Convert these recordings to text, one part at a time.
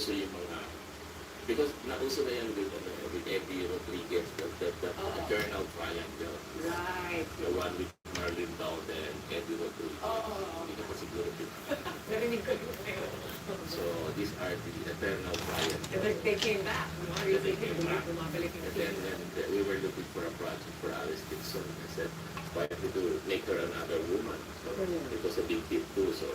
uso yung mga, because nauso na yan with Eddie Rodriguez, the eternal triangle. Right. The one with Marlon Dowden and Eddie Rodriguez. Hindi ka pa siguro din. Narinig ko yun ngayon. So these are the eternal triangle. And they came back. Yeah, they came back. Bumabalik yung And then we were looking for a project for Alice Dixon. I said, why don't we make her another woman? So it was a big hit too. So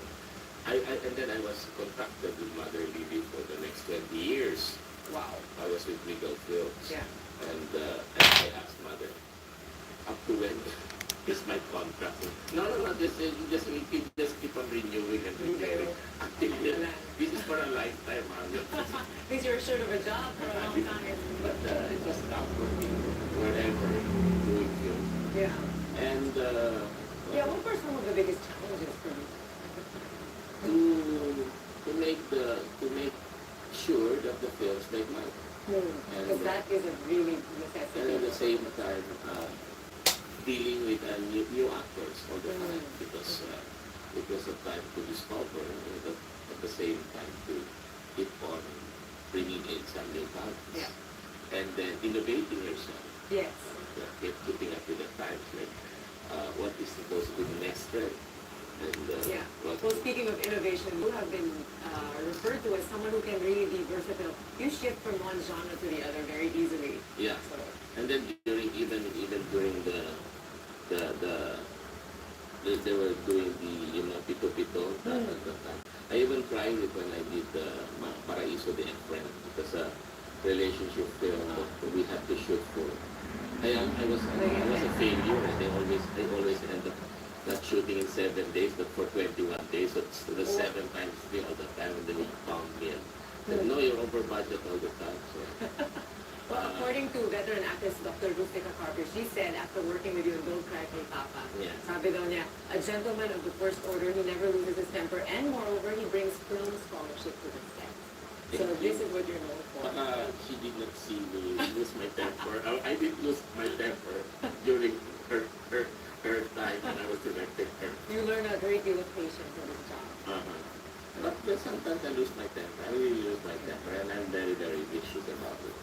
and then I was contracted with Mother Lily for the next 20 years. Wow. I was with Regal Films. Yeah. And I asked Mother, up to when is my contract? No, just keep on renewing and renewing. This is for a lifetime, Mother. Because you're sort of a job for a long time. But it was tough for me, wherever, doing film. Yeah. And Yeah, what were some of the biggest challenges for you? to make sure that the films make money. Because that is a really necessity. And at the same time, dealing with new actors all the time, because it was a time to discover, but at the same time to keep on bringing in some new talents. Yeah. And then innovating yourself. Yes. Keeping up with the times, like what is supposed to be the next trend. And, Yeah. Well, speaking of innovation, you have been referred to as someone who can really be versatile. You shift from one genre to the other very easily. Yeah. So, And then even during they were doing the Pito Pito at the time. I even tried it when I did F.r.i.e.n.d.s, the f.r.i.e.n.d.s, because a relationship film that we had to shoot for. I was a failure, and I always end up not shooting in 7 days, but for 21 days. So it's the 7 times 3 all the time, and then he found me and said, no, you're over budget all the time. So, well, according to veteran actress Dr. Rustica Carper, she said after working with you in Don't Cry for Papa, Yeah. sabi daw niya, a gentleman of the first order, he never loses his temper, and moreover, he brings film scholarship to the set. So this is what you're known for. she did not see me lose my temper. I did lose my temper during her time when I was directing her. You learn a great deal of patience in this job. But sometimes I lose my temper. I really lose my temper, and I'm very, very vicious about it.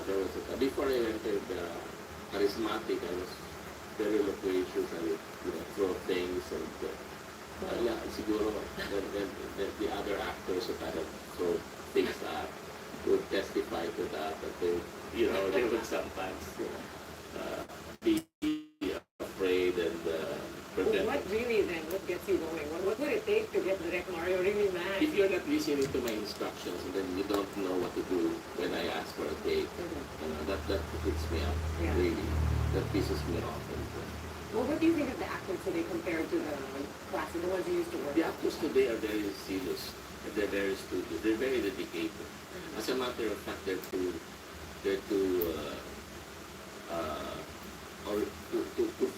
There was before I entered charismatic, I was very loquacious. I would throw things and yeah, siguro the other actors that I have thrown things at would testify to that. That they would sometimes be afraid and prevent. What really then? What gets you going? What would it take to get Direct Mario really mad? If you're not listening to my instructions, and then you don't know what to do when I ask for a take, that hits me up. Yeah. Really, that pisses me off. And, Well, what do you think of the actors today compared to the classic, the ones you used to work the with? actors today are very serious. They're very studious. They're very dedicated. As a matter of fact, they're too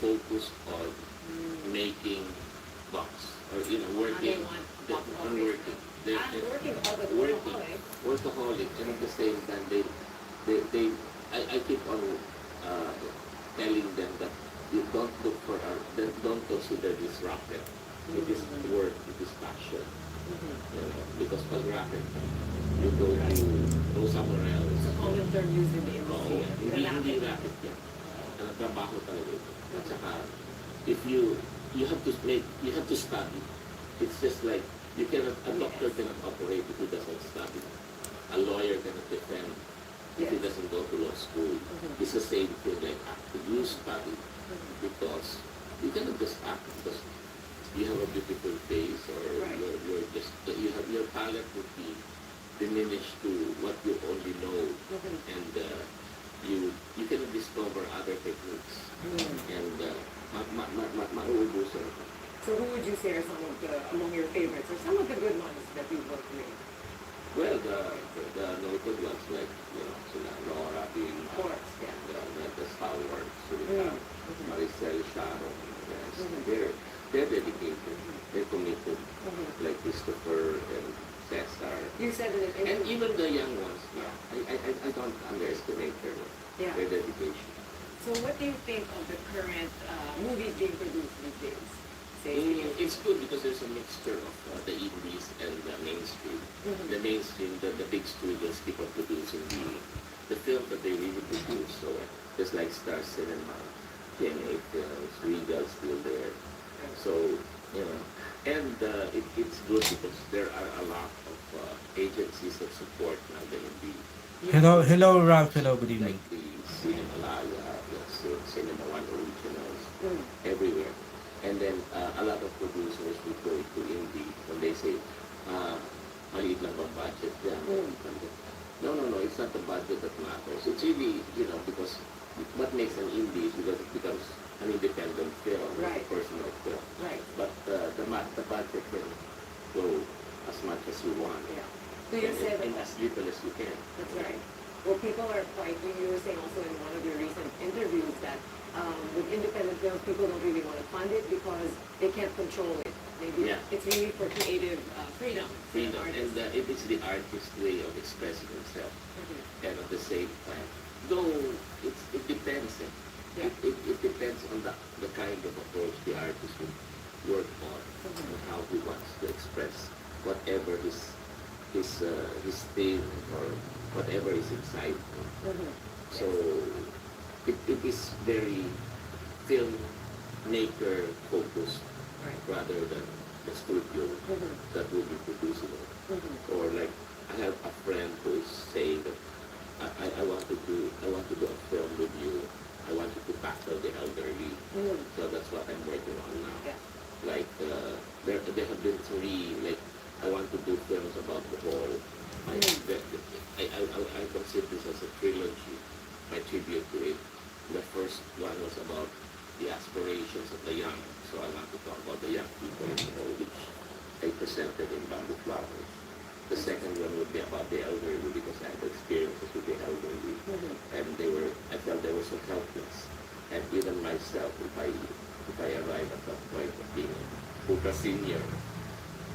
focus on making bucks or working. I'm Working. working all the Working. time. Workaholic, and at the same time I keep on telling them that you don't look for don't consider this rocket. It is work, it is passion. Because pag rocket, you go somewhere else. It's a common term used in the industry. Hindi rocket yan. Trabaho talaga ito. At saka, if you have to study. It's just like, a doctor cannot operate if he doesn't study. A lawyer cannot defend if he doesn't go to law school. It's the same thing like acting. You study because you cannot just act because you have a beautiful face or your talent would be diminished to what you only know, and you cannot discover other techniques, and mauubusan ka. So who would you say are some of among your favorites, or some of the good ones that you've worked with? Well, the noted ones like sila Laura being Of course, yeah. the stalwarts, Maricel, Sharon, yes. They're dedicated, they're committed, like Christopher and Cesar. You said it. And even the young ones, I don't underestimate their dedication. So what do you think of the current movies being produced these days? says to you? It's good because there's a mixture of the indies and the mainstream. Mhm. The mainstream, the big studios keep on producing the film that they really produce. So just like Star Cinema, TNA Films, Regal's still there. So, you know, and it's good because there are a lot of agencies that support now the indie. Hello, Ralph. Hello, good Like evening. the Cinemalaya, yes, Cinema One Originals, Mm. everywhere. And then a lot of producers would go to indie when they say, maliit lang bang budget yan? No, it's not the budget that matters. It's really, because what makes an indie is because it becomes an independent film, Right. a personal film. Right. But the budget can go as much as you want. Yeah. So you said And as little as you can. that's right. Well, people are quite, you were saying also in one of your recent interviews that with independent films, people don't really want to fund it because they can't control it. Maybe Yeah. it's really for creative freedom. for an Freedom, artist. and it is the artist's way of expressing himself. Mhm. And at the same time, though it depends. Yeah. It depends on the kind of approach the artist will work on, Mhm. and how he wants to express whatever his theme or whatever is inside him. Mhm. So it is very filmmaker focused Right. rather than the studio Mhm. that will be producing it. Mhm. Or like I have a friend who is saying that I want to do a film with you. I want you to tackle the elderly. Mhm. So that's what I'm working on now. Yeah. Like there have been three, like I want to do films about the whole. I consider this as a trilogy. My tribute to it. The first one was about the aspirations of the young. So I want to talk about the young people in the whole, which I presented in Bamboo Flowers. The second one would be about the elderly because I had experiences with the elderly, Mhm. and I felt they were so helpless. And even myself, if I arrive at that point of being ultra senior,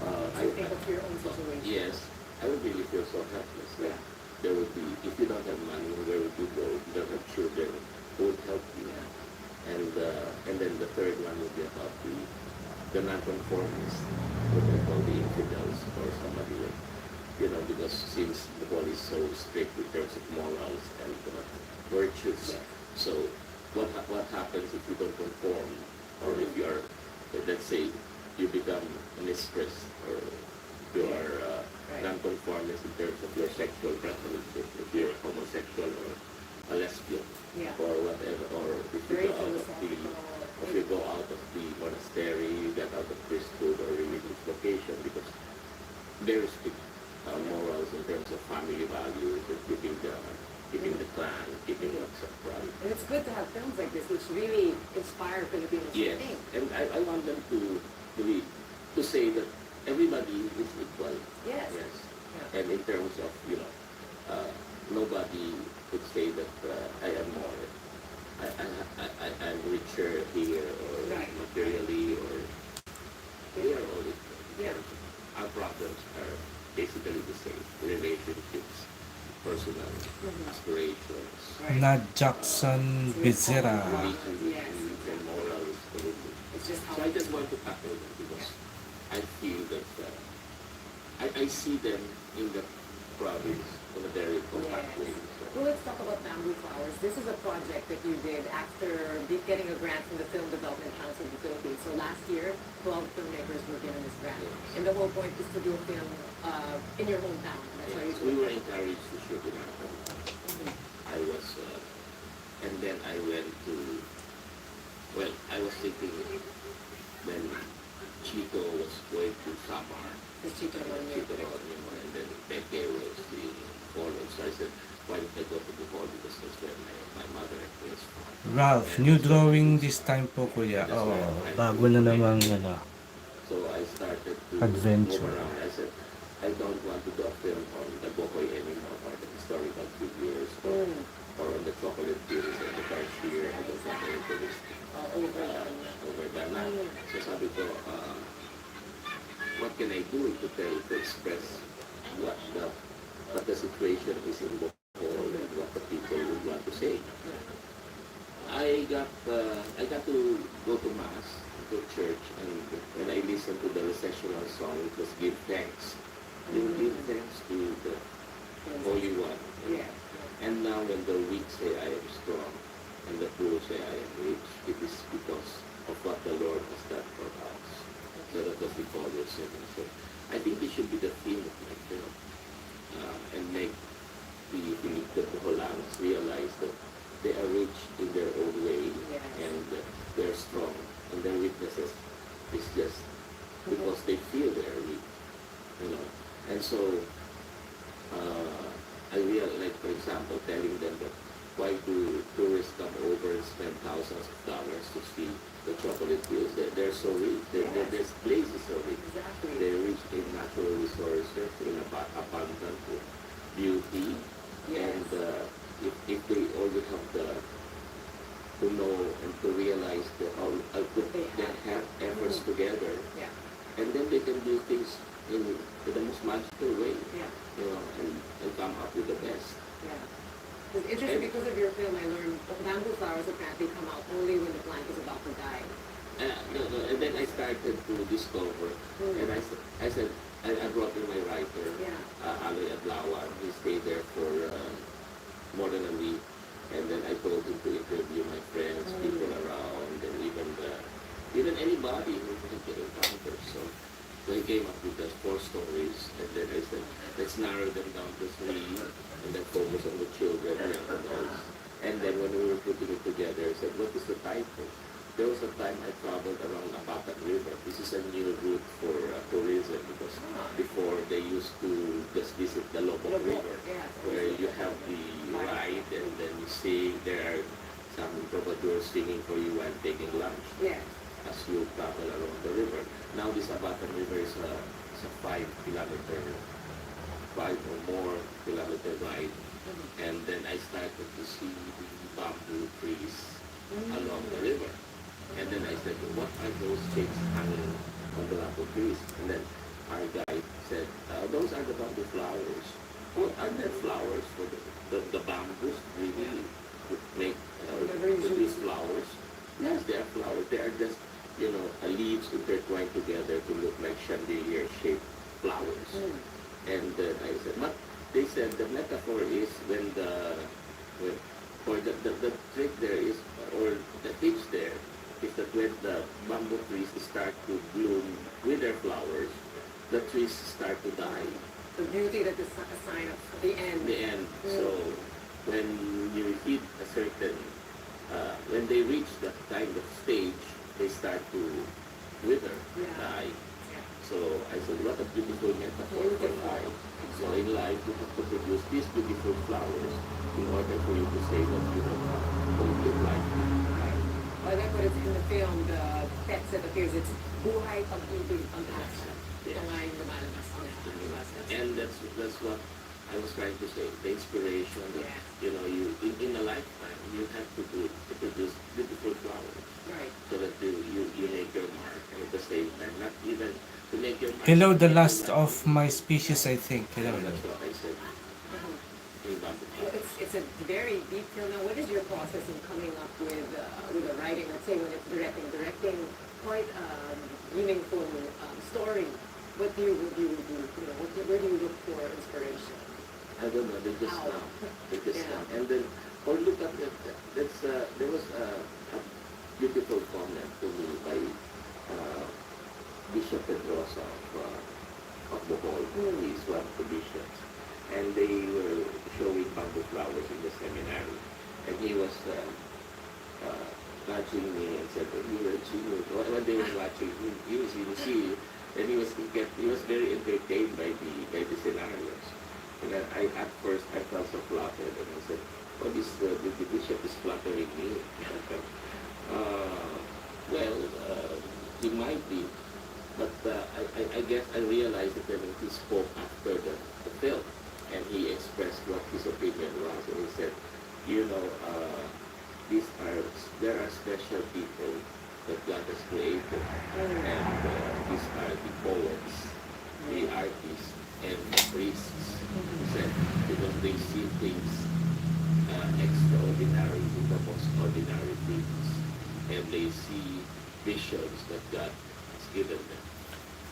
So think of your own situation. yes, I would really feel so helpless. Like, Yeah. there would be, if you don't have money, where would you go? If you don't have children, who would help you? And then the third one would be about the non-conformists, what they call the infidels, or somebody like, because since the world is so strict in terms of morals and virtues, Yeah. so what happens if you don't conform, or if you are, let's say, you become a mistress, or you are Right. non-conformist in terms of your sexual preferences, if you're homosexual or a lesbian, Yeah. or whatever, or if you Very go out of the philosophical. if you go out of the monastery, you get out of priesthood or religious vocation, because very strict morals in terms of family values, and keeping the clan, keeping what's upright. And it's good to have films like this, which really inspire Filipinos Yes, to think. and I want them to say that everybody is equal. Yes. Yes. Yeah. And in terms of, nobody could say that I am more, I'm richer here, or Right. materially, or we are all equal. Yeah. Our problems are basically the same. Relationships, personal aspirations, Right. Nad Jackson Bezerra. religion, Yes. and morals. It's just how So I just want to tackle them because I feel that I see them in the province in a very compact Yes. way. Well, let's talk about Bamboo Flowers. This is a project that you did after getting a grant from the Film Development Council of the Philippines. So last year, 12 filmmakers were given this grant. Yes. And the whole point is to do a film in your hometown. That's why you Yes, do we it. were encouraged to shoot in our hometown. Mhm. I was, and then I went to, I was thinking when Chico was going to Samar, This Chico Romeo. and then Peke was the following. So I said, why don't I go to Bohol, because that's where my mother is from. Ralph, new drawing this time po, kuya. Oh, bago na namang So I started to Adventure. move around. I said, I don't want to do a film on the Bohol anymore, or the historical figures, or on the chocolate hills and the cashier. I don't want to into this overdone na. So sabi ko, what can I do to express what the situation is in Bohol and what the people would want to say. I got to go to mass, to church, and one song, it was Give Thanks. You give thanks to the Holy One. Yeah. And now when the weak say I am strong, and the poor say I am rich, it is because of what the Lord has done for us. So that was the call you're singing. So I think it should be the theme of my film. And make the Hollands realize that they are rich in their own way, Yes. and they're strong, and their weaknesses is just because they feel they're weak, you know. And so I realize, like for example, telling them that why do tourists come over and spend thousands of dollars to see the chocolate fields? They're so rich. This place is so rich. Exactly. They're rich in natural resources, in abundant beauty, Yes. and if they only have to know and to realize that all they have efforts together, Yeah. and then they can do things in the most magical way, Yeah. you know, and come up with the best. Yeah. It's interesting because of your film. I learned bamboo flowers apparently come out only when the plant is about to die. No, and then I started to discover, and I said, I brought in my writer, Yeah. Aloy Adlawan. He stayed there for more than a week, and then I told him to interview my friends, people around, and even anybody who can encounter. So he came up with just 4 stories, and then I said, let's narrow them down to 3, and then focus on the children and adults. And then when we were putting it together, I said, what is the title? There was a time I traveled around Apatan River. This is a new route for tourism, because before they used to just visit the Lobok River, Yeah. where you have the ride and then you see there are some troubadours singing for you and taking lunch Yeah. as you travel along the river. Now this Abatan River is a 5 or more kilometer ride. And then I started to see the bamboo trees along the river. And then I said, what are those shapes hanging on the bamboo trees? And then our guide said, those are the bamboo flowers. Well, are there flowers for the bamboos really make produce flowers? Yes, they are flowers. They are just, you know, leaves intertwined together to look like chandelier-shaped flowers. And then I said, but they said the metaphor is the trick there is, or the pitch there, is that when the bamboo trees start to bloom with their flowers, the trees start to die. The beauty that is a sign of the end. The end. So when you hit a certain, when they reach that kind of stage, they start to wither, die. So I said, what a beautiful metaphor for life. So in life, you have to produce these beautiful flowers in order for you to say that you have a good life. Well, that's what it's in the film, the text that appears, it's buhay pag-ibig pag-asa. Yes. Ito nga yung lumalabas na. And that's what I was trying to say. The inspiration that, you know, you in a lifetime, you have to produce beautiful flowers. Right. So that you make your mark, and at the same time, not even to make your mark. Hello, the last of my species, I think. Hello. That's what I said. In bamboo Well, flowers. it's a very deep film. Now, what is your process in coming up with a writing? Let's say when it's directing quite meaningful story. What do you do? You know, where do you look for inspiration? I don't know, they just Ow. now. They just Yeah. now. And then, or look at that, there was a beautiful comment to me by Bishop Pedrosa of Bohol. He is one of the bishops. And they were showing bamboo flowers in the seminary. And he was nudging me and said, you were a genius. When they were watching, he was in the sea, and he was very entertained by the scenarios. And at first I felt so flattered, and I said, oh, the bishop is flattering me. Well, he might be, but I guess I realized that when he spoke after the film, and he expressed what his opinion was, and he said, you know, there are special people that God has created, and these are the poets, the artists, and the priests. He said, because they see things extraordinary in the most ordinary things, and they see visions that God has given them.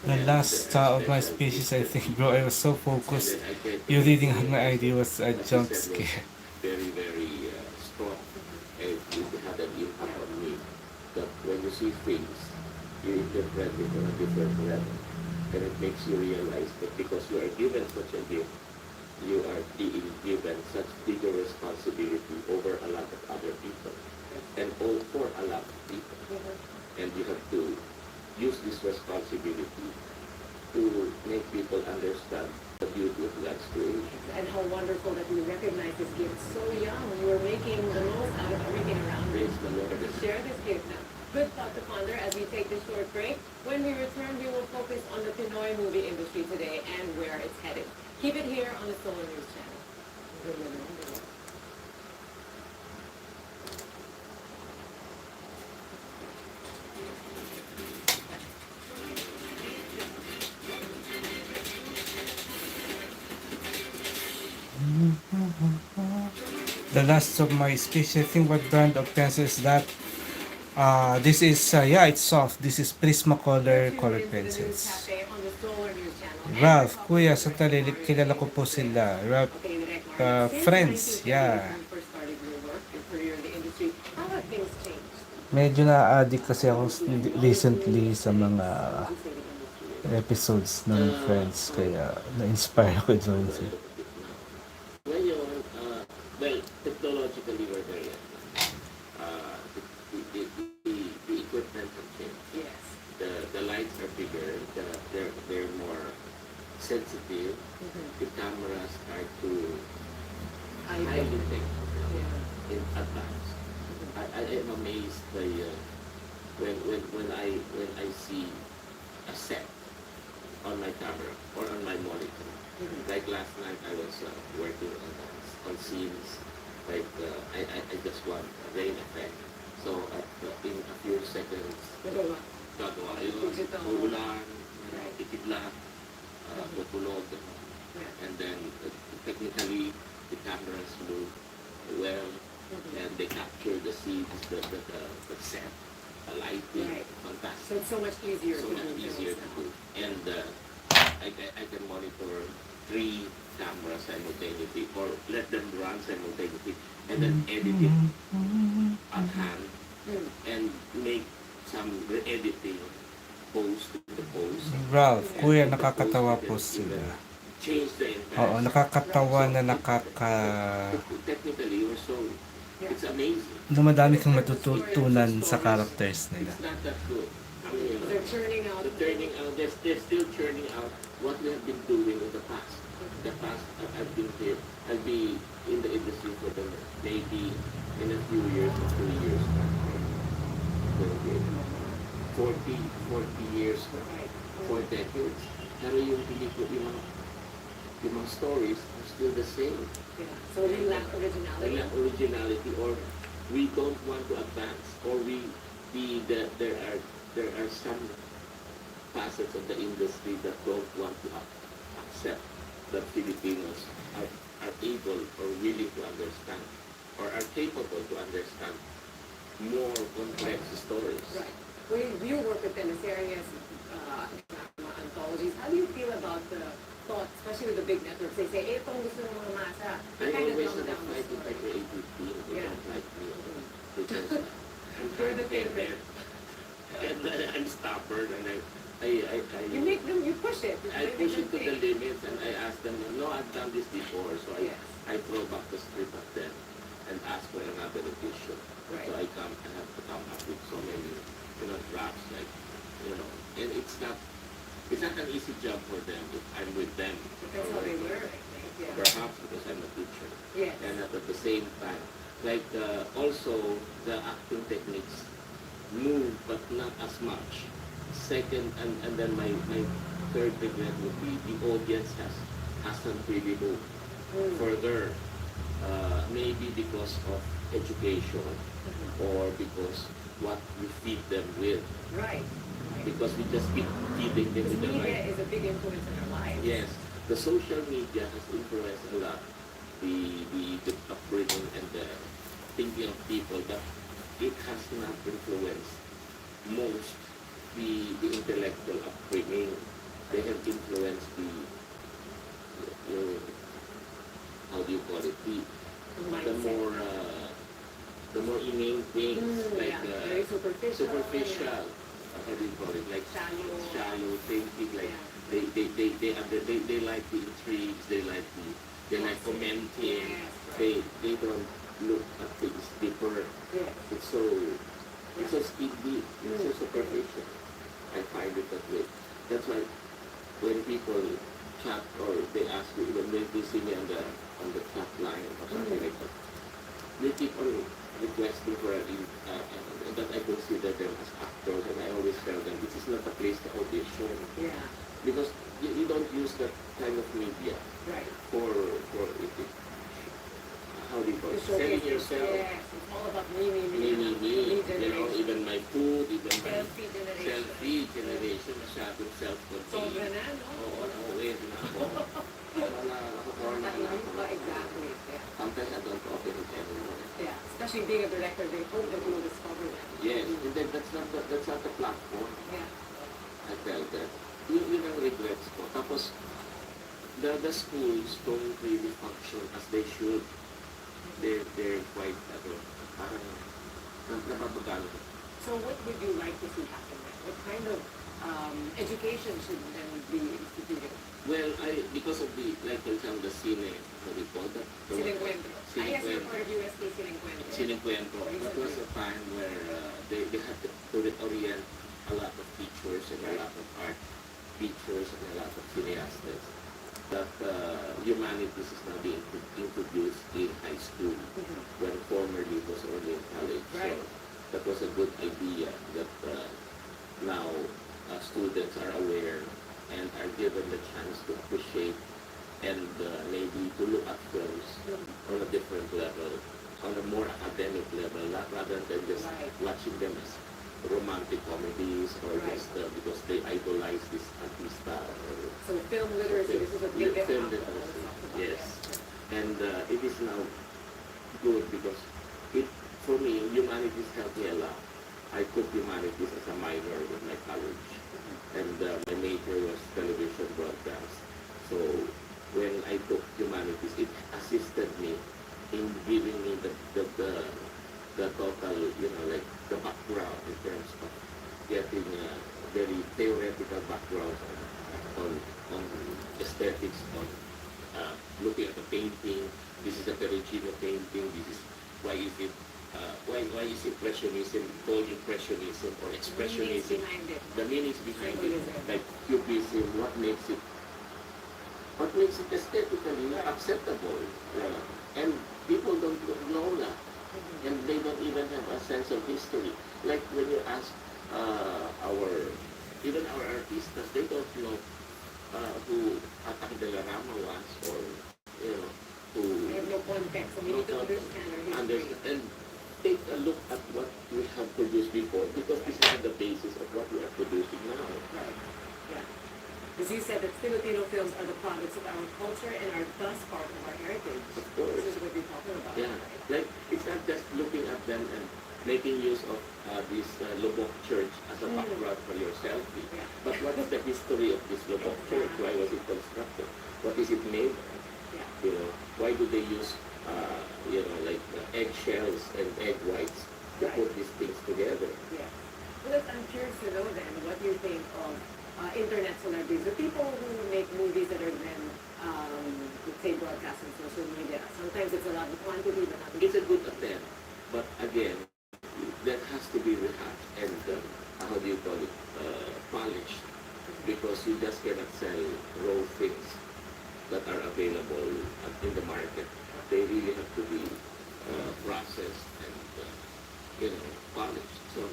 The last of my speeches, I think, bro, I was so focused. You reading on my idea was a jump scare. Very, very strong, and it had an impact on me. That when you see things, you interpret it on a different level, and it makes you realize that because you are given such a gift, you are being given such bigger responsibility over a lot of other people, and all for a lot of people, and you have to use this responsibility to make people understand the beauty of God's creation. And how wonderful that you recognize this gift so young. You are making the most out of everything around you. Praise the Lord. Share this gift now. Good thought to ponder as we take this short break. When we return, we will focus on the Pinoy movie industry today and where it's headed. Keep it here on the Solar News Channel. The last of my speech, I think what brand of pencil is that? This is, yeah, it's soft. This is Prismacolor colored pencils. Ralph, kuya, sa talilip, kilala ko po sila. Ralph, friends, yeah. Medyo na-addict kasi ako recently sa mga episodes ng Friends, kaya na-inspire ako doon. Ngayon, well, technologically we're there yet. The equipment has changed. Yes. The lights are bigger. They're more sensitive. The cameras are too highly technical in advance. I am amazed by when I see a set on my camera or on my monitor. Like last night, I was working on scenes. Like I just want rain effect. So in a few seconds, gagawa yun, uulan, titidlat, tutulog, and then technically the cameras move well, and they capture the scenes, the set, the lighting, fantastic. So it's so much easier. So much easier to do. And I can monitor 3 cameras simultaneously, or let them run simultaneously, and then edit it at hand, and make some re-editing, post to the post. Ralph, kuya, nakakatawa po sila. Change the entire. Oo, nakakatawa na Technically, we're so, it's amazing. Dumadami kang matututunan sa characters nila. It's not that good. I mean, They're churning out. They're still churning out what we have been doing in the past. The past, I've been here. I'll be in the industry for the maybe in a few years or 2 years. 40 years, 4 decades. Pero yung mga stories are still the same. Yeah. So we lack They originality. lack originality, or we don't want to advance, or there are some facets of the industry that don't want to accept that Filipinos are able or willing to understand, or are capable to understand more complex stories. Right. When you work with teleseries, anthologies, how do you feel about the thought, especially with the big networks? They say, itong gusto ng mga masa. I They kind of always dumb have down the fighting by story. creativity. They Yeah. don't like me because You're the favorite. and I'm stubborn, and You make them, you push it. I push it to the limits, and I ask them, no, I've done this before, so Yes. I throw back the script at them and ask for another edition. Right. So I have to come up with so many, drafts, like, and it's not an easy job for them if I'm with them. That's how they learn, I think. Yeah. Perhaps because I'm a teacher. Yes. And at the same time, like also the acting techniques move, but not as much. Second, and then my third regret would be the audience hasn't really moved further. Maybe because of education, or because what we feed them with. Right. Because we just keep feeding them with the Media right. is a big influence in our lives. Yes, the social media has influenced a lot the upbringing and the thinking of people, but it has not influenced most the intellectual upbringing. they have influenced the how do you call it, the more inane things, like very superficial. superficial, how do you call it, like shallow thinking, like they like the intrigues, they like commenting, they don't look at things deeper. It's so speedy, it's so superficial. I find it that way. That's why when people chat or they ask you, even when they see me on the chat line or something like that, they keep on requesting for that I consider them as actors, and I always tell them this is not a place to audition. Because you don't use that kind of media for how do you call it? Selling yourself. It's all about me. You know, even my food, even my Selfie generation. selfie generation, masyadong self-contained. Sobra na, no? Oo, wait na ako. Nakakorna na ako. Exactly. Sometimes I don't open it anymore. Especially being a director, they hope that you will discover that. Yes, and then that's not the platform. I tell that. Yun ang regrets ko. Tapos, the schools don't really function as they should. They're quite, parang napapagano. So what would you like to see happen there? What kind of education should then be instituted? Well, because of like for example, the cine, what do you call that? Sinencuentro. Yes, you're part of UST Sinencuentro. Sinencuentro. It was a time where they had to orient a lot of teachers and a lot of art teachers and a lot of cineastas that humanities is now being introduced in high school when formerly it was only in college. So that was a good idea that now students are aware and are given the chance to appreciate and maybe to look at films on a different level, on a more academic level, rather than just watching them as romantic comedies or just because they idolize this artista. So film literacy, this is a big film literacy, yes. And it is now good because for me, humanities helped me a lot. I took humanities as a minor in my college, and my major was television broadcast. So when I took humanities, it assisted me in giving me the total, like the background in terms of getting a very theoretical background on aesthetics, on looking at the painting. This is a Perugino painting. This is why is impressionism called impressionism or expressionism? The meanings behind it, like cubism, what makes it aesthetically acceptable, and people don't know that. And they don't even have a sense of history. Like when you ask even our artistas, they don't know who Atang de la Rama was, or who. They have no context, so we need to understand our history. And take a look at what we have produced before, because this is the basis of what we are producing now. As you said, that Filipino films are the products of our culture and are thus part of our heritage. Of course. This is what you're talking about. Yeah, like it's not just looking at them and making use of this Lubok Church as a background for your selfie. But what is the history of this Lubok Church? Why was it constructed? What is it made of? Why do they use like eggshells and egg whites to put these things together? Well, I'm curious to know then what you think of internet celebrities, the people who make movies that are then, let's say, broadcast on social media. Sometimes it's a lot of quantity, but not. It's a good attempt, but again, that has to be rehacked and how do you call it, polished, because you just cannot sell raw things that are available in the market. They really have to be processed and polished. So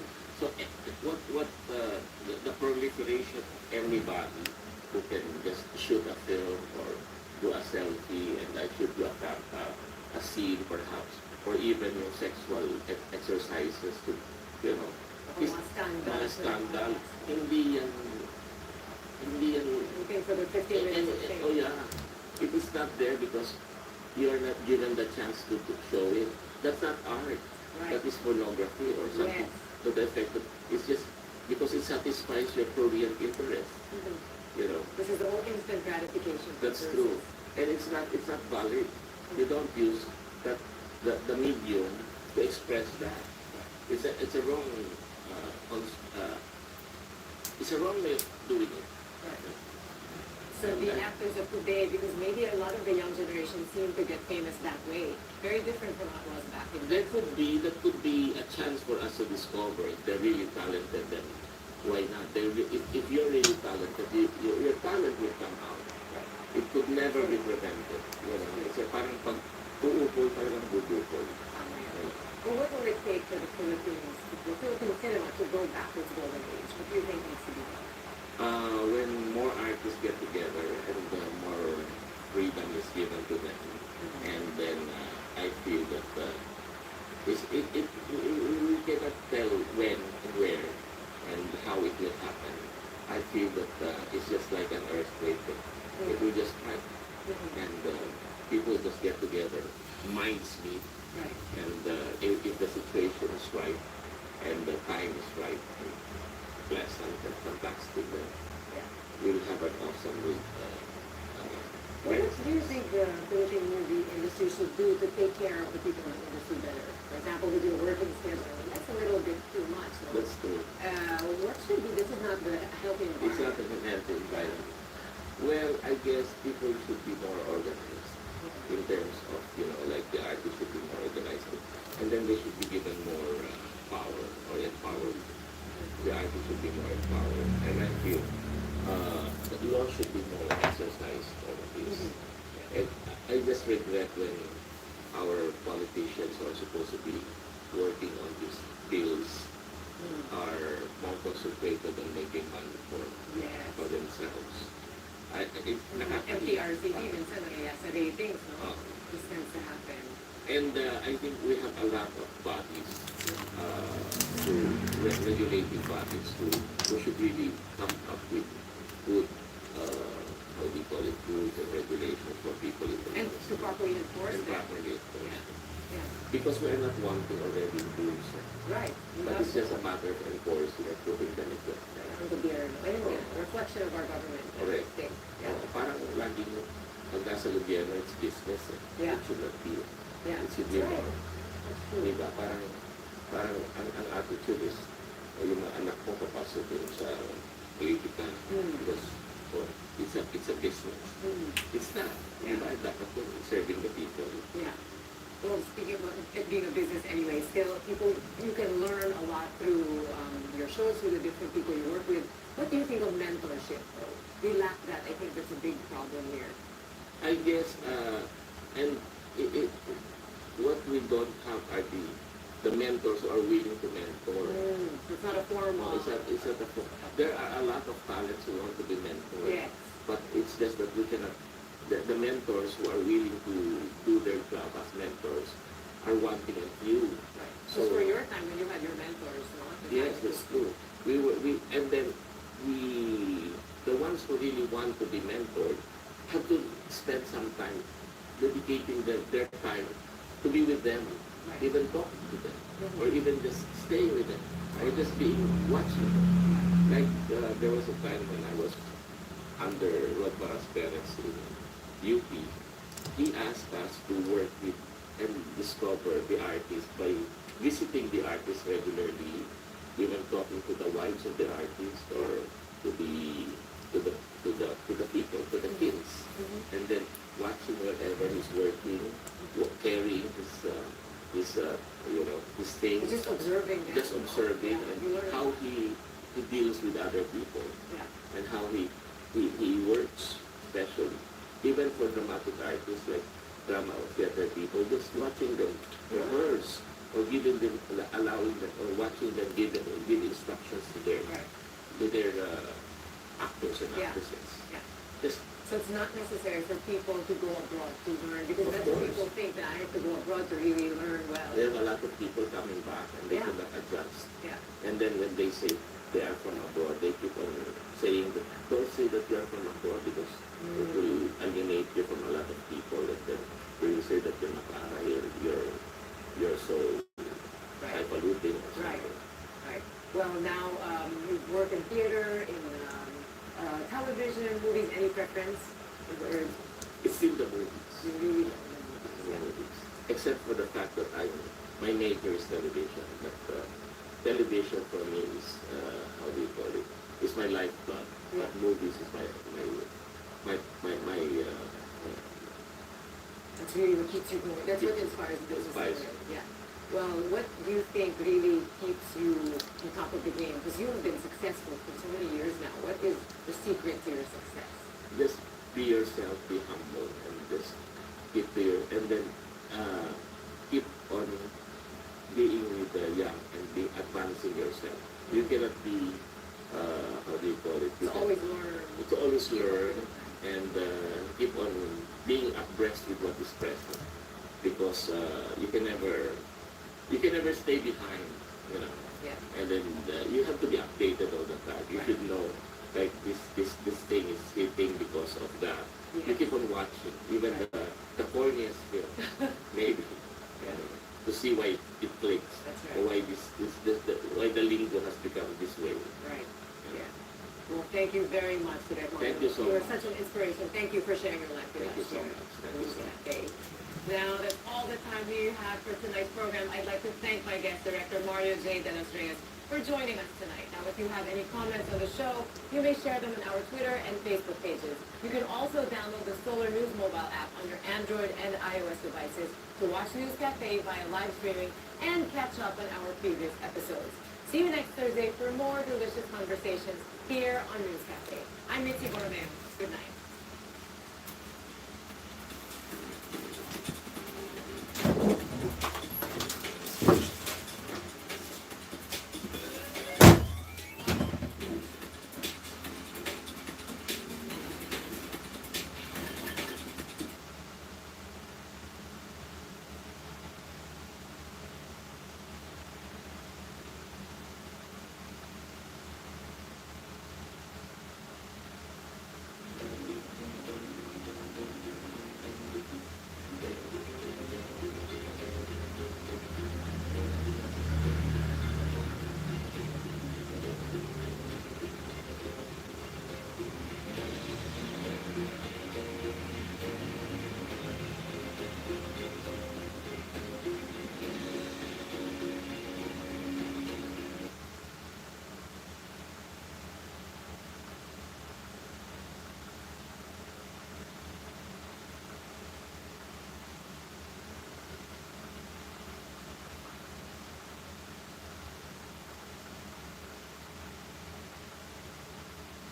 what the proliferation of anybody who can just shoot a film or do a selfie, and I should do a scene perhaps, or even sexual exercises to is mga scandal. Hindi yan Looking for the 15 minutes thing. oh yeah, it is not there because you are not given the chance to show it. That's not art. That is pornography or something. To the effect that it's just because it satisfies your prurient interest. you know. This is the whole instant gratification. That's true. And it's not valid. You don't use the medium to express that. It's a wrong it's a wrong way of doing it. Right. So the actors of today, because maybe a lot of the young generation seem to get famous that way, very different from what it was back in the day. That could be a chance for us to discover if they're really talented. Then why not? If you're really talented, your talent will come out. It could never be prevented. You know, it's a parang pag uupol talagang bubukol. Well, what will it take for the Philippines, the Philippine cinema, to go back to its golden age? What do you think needs to be done? When more artists get together and more freedom is given to them, and then I feel that we cannot tell when and where and how it will happen. I feel that it's just like an earthquake. It will just strike, and people just get together, minds meet, and if the situation is right and the time is right, and pleasant and fantastic, then we'll have an awesome week. What do you think the Philippine movie industry should do to take care of the people in the industry better? For example, we do working schedule. That's a little bit too much. No? That's true. What should be? This is not the healthy environment. It's not a healthy environment. Well, I guess people should be more organized in terms of, like the artists should be more organized. And then they should be given more power or empowered. The artists should be more empowered. And I feel the law should be more exercised over this. And I just regret when our politicians who are supposed to be working on these bills are more concentrated on making money for themselves. f.r.i.e.n.d.s, minsan nangyayasa ratings, no? This tends to happen. And I think we have a lot of bodies, regulating bodies who should really come up with good, how do you call it, rules and regulations for people in the And to properly enforce and them. properly enforce them. Yeah. Because we're not wanting already in doing so. Right. But it's just a matter of enforcing and putting them into effect. On the beard. Anyway, reflection of our government. Correct. Yeah. Parang laging pag nasa gobyerno, it's business. Yeah. It should not be. Yeah. It should be Right. more. That's true. Diba? Parang ang attitude is, yung mga anak ko papasok din sa politika. Because it's a business. It's not. Yeah. Diba? Dapat po serving the people. Yeah. Well, speaking of it being a business anyway, still, you can learn a lot through your shows, through the different people you work with. What do you think of mentorship, though? We lack that. I think that's a big problem here. I guess, and what we don't have are the mentors who are willing to mentor. It's not a formal. It's not a form. There are a lot of talents who want to be mentored. Yes. But it's just that we cannot, the mentors who are willing to do their job as mentors are wanting a few. Right. So for your time when you had your mentors, no? Yes, that's true. The ones who really want to be mentored have to spend some time dedicating their time to be with them, even talking to them, or even just staying with them, or just watching them. Like there was a time when I was under Rod Barras' parents in UP. He asked us to work with and discover the artists by visiting the artists regularly, even talking to the wives of the artists or to the people, to the kids, and then watching wherever he's working, carrying his things, Just observing them. just observing and how he deals with other people and how he works, especially even for dramatic artists like drama or theater people, just watching them rehearse or allowing them or watching them give instructions to their actors and actresses. Yeah. Just So it's not necessary for people to go abroad to learn, because Of that's what course. people think, that I have to go abroad to really learn well. there are a lot of people coming back and they Yeah. cannot adjust. Yeah. And then when they say they are from abroad, they keep on saying that don't say that you are from abroad because it will alienate you from a lot of people. And then they will say that you're makara, you're so highfalutin or Right. something. Right. Well, now you work in theater, in television, preference? Or It's still the movies. you really love the It's movies? the Yeah. movies. Except for the fact that my major is television. But television for me is, how do you call it? It's my lifeblood. Yeah. But movies is my That's really what keeps you going. That's what inspires the business. Inspires. Yeah. Well, what do you think really keeps you on top of the game? Because you have been successful for so many years now. What is the secret to your success? just be yourself, be humble, and just keep to your, and then keep on being with the young and be advancing yourself. You cannot be, how do you call it? To always learn. To always learn and keep on being abreast with what is present, because you can never stay behind, you know. Yeah. And then you have to be updated all the time. You should know, like this thing is hitting because of that. You Yeah. keep on watching, even the corniest film, maybe, to see why it clicks, That's or right. why the lingo has become this way. Right. Yeah. Well, thank you very much for that. Thank you so You are much. such an inspiration. Thank you for sharing your life with Thank us. you so here much. on Thank you News so much. Cafe. Now, that's all the time we have for tonight's program. I'd like to thank my guest director, Mario J. De Los Reyes, for joining us tonight. Now, if you have any comments on the show, you may share them on our Twitter and Facebook pages. You can also download the Solar News mobile app under Android and iOS devices to watch News Cafe via live streaming and catch up on our previous episodes. See you next Thursday for more delicious conversations here on News Cafe. I'm Mitzi Borromeo. Good night.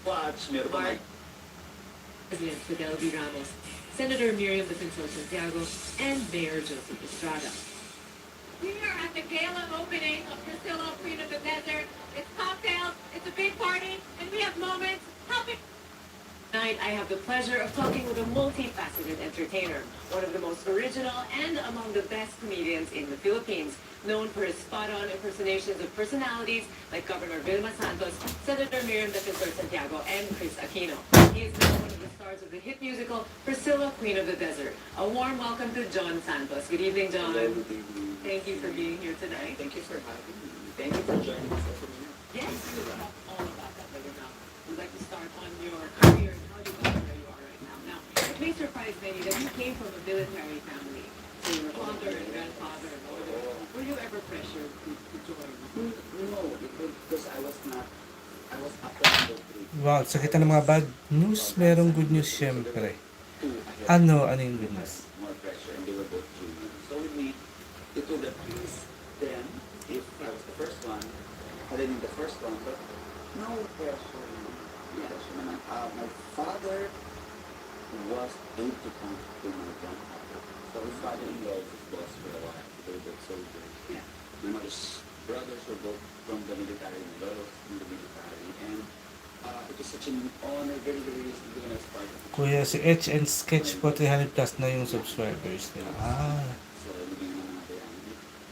Watch, meron pa Mark, President Fidel V. Ramos, Senator Miriam Defensor Santiago, and Mayor Joseph Estrada. We are at the gala opening of Priscilla, Queen of the Desert. It's cocktails, it's a big party, and we have moments helping. Tonight, I have the pleasure of talking with a multifaceted entertainer, one of the most original and among the best comedians in the Philippines, known for his spot-on impersonations of personalities like Governor Vilma Santos, Senator Miriam Defensor Santiago, and Chris Aquino. He is now one of the stars of the hit musical Priscilla, Queen of the Desert. A warm welcome to John Santos. Good evening, John. Hello, good evening. Thank you for being here tonight. Thank you for having me. Thank you for joining us over here. Yes, we will talk all about that later now. We'd like to start on your career and how you got to where you are right now. Now, it may surprise many that you came from a military family. So your father and grandfather and all that. Were you ever pressured to join? No, because I was after number 3. Wow, sa kita ng mga bad news, merong good news syempre. Ano yung good news? More pressure, and they were both junior. So with me, it would have pleased them if I was the first one, and then in the first one, but no pressure. No pressure naman. My father was able to come to my grandfather. So his father-in-law was his boss for a while. They were both soldiers. Yeah. My mother's brothers were both from the military, my brother was in the military, and it was such an honor, very, very recognized part of it. Kuya, si Etch and Sketch po 300 plus na yung subscribers nila. So, naging mga bayan.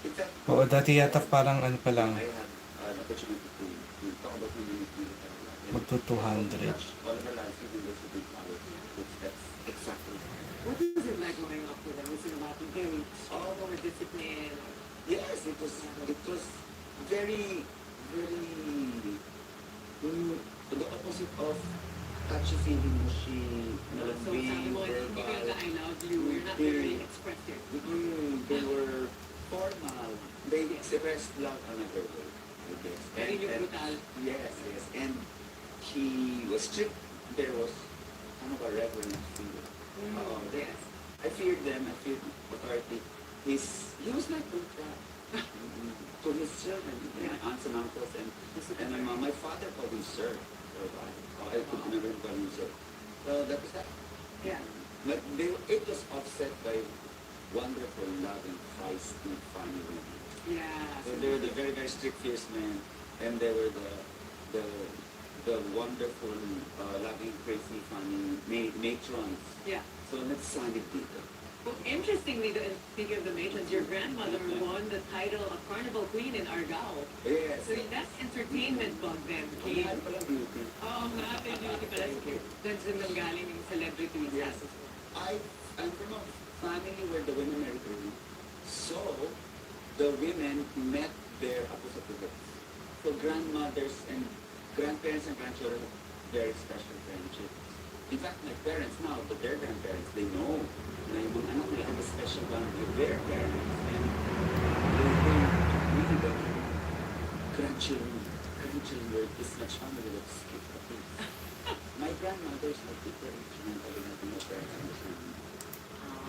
In fact, Oo, dati yata parang ano pa lang, I had an opportunity to talk about my military life. magto 200. All of our lives, even those who did follow, that's exactly. What was it like growing up with them? Was it about very strong or discipline? Yes, it was very, very, the opposite of touchy-feely mushy, So sabi malambing, mo, hindi ka verbal. I love you, you're not very expressive. They were formal. They expressed love another way, I guess. Very brutal. Yes, yes. And he was strict. There was kind of a reverence fear. Yes. I feared them. I feared authority. He was like that to his children, my aunts and uncles, and my father called him sir for a while. I could never call him sir. So that was that. Yeah. But it was offset by wonderful, loving, feisty, funny women. Yeah. So they were the very, very strict, fierce men, and they were the wonderful, loving, crazy, funny matrons. Yeah. So nagsanib dito. Well, interestingly, speaking of the matrons, your grandmother won the title of Carnival Queen in Argao. Yes. So that's entertainment bug then, Kate. Kaya palang beauty. Oo nga, pero beauty pala. That's the nanggaling ng celebrity Yes. status mo. I'm from a family where the women married early. So, the women met their apostles. So, grandmothers and grandparents and grandchildren have very special friendships. In fact, my parents now, but their grandparents, they know na yung mga anak nila have a special bond with their parents. And they really love their grandchildren. Grandchildren is much family that skip the things. My grandmother's like different. Mentally, nothing my parents understand.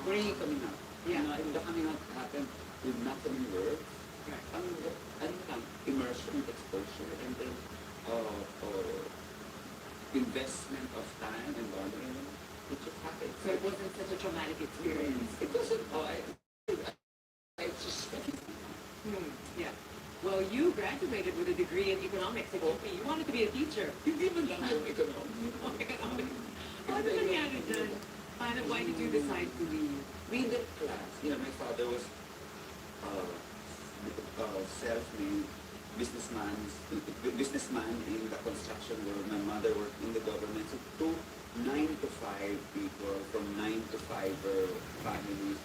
Pre coming out. Yeah. And the coming out happened with not so many words. Right. Ano lang, immersion, exposure, and then investment of time and bonding. It just happened. So it wasn't such a traumatic experience. It wasn't, I just, Yeah. Well, you graduated with a degree in economics at UP. You wanted to be a teacher. hindi man lang yung economic. Economics. Ano nangyari dyan? Why did you decide to leave? Middle class. My father was self-made businessman in the construction world. My mother worked in the government. So two 9 to 5 people from 9 to 5 families.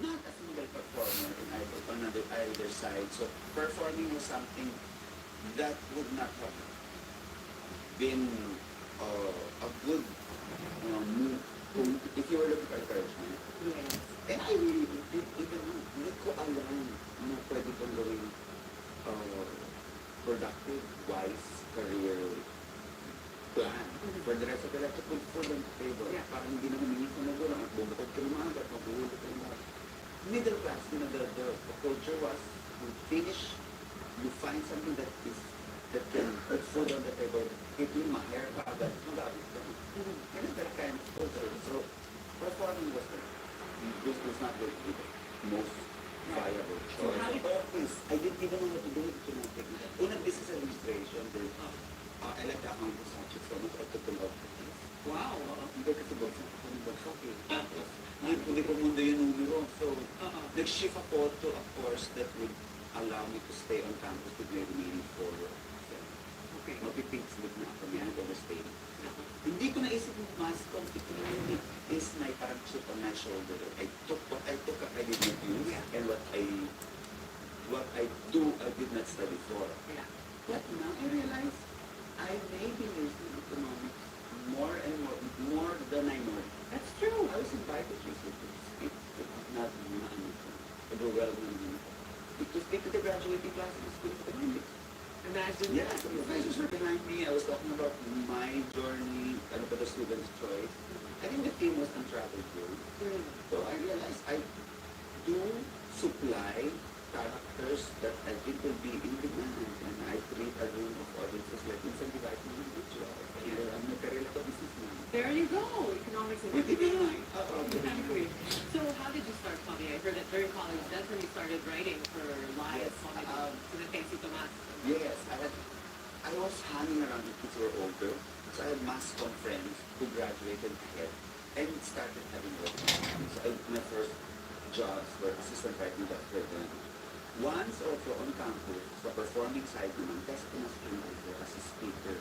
Not a single performer on either side. So performing was something that would not have been a good move if you were looking for encouragement. Yes. And I really didn't even know. Hindi ko alam na pwede kong gawing productive, wise career plan for the rest of the life to put food on the table. Yeah. Parang hindi na humingi sa magulang at bumukod ka ng mga at mabuhulog ka ng mga. Middle class, the culture was you finish, you find something that can put food on the table, it will mahir ka agad, magabit ka. And it's that kind of culture. So performing was not the most viable choice. I didn't even know how to do it. Unang business administration, I like the accounting subject so much. I took a lot of things. Wow. Hindi kasi bagsak eh. Tapos, hindi ko mundo yung numero. So, nag-shift ako to a course that would allow me to stay on campus to grade meaning for Okay. Mapipinks with na ako. May overstay. Hindi ko naisip yung mass comm economic is my parang chip on my shoulder. I took what I did not use, and what I do, I did not study for. Yeah. But now I realize I may be using economics more and more than I know. That's true. I was invited to speak, not overwhelming. To speak to the graduating class in school of economics. Imagine Yeah, that. the professors were behind me. I was talking about my journey, and about the student's choice. I think the theme was untraveled road. So I realized I do supply characters that I think will be in demand, and I treat a room of audiences like incentivizing individuals. I'm a career like a businessman. There you go. Economics and Exactly. So how did you start comedy? I heard that during college, that's when you started writing for live Yes, comedy. So the Fancy Tomas. Yes, I was hanging around with kids who were older, so I had mass com friends who graduated ahead and started having work. So my first jobs were assistant writing doctor then. Once also on campus, sa performing side naman, kasi pinasukin as a speaker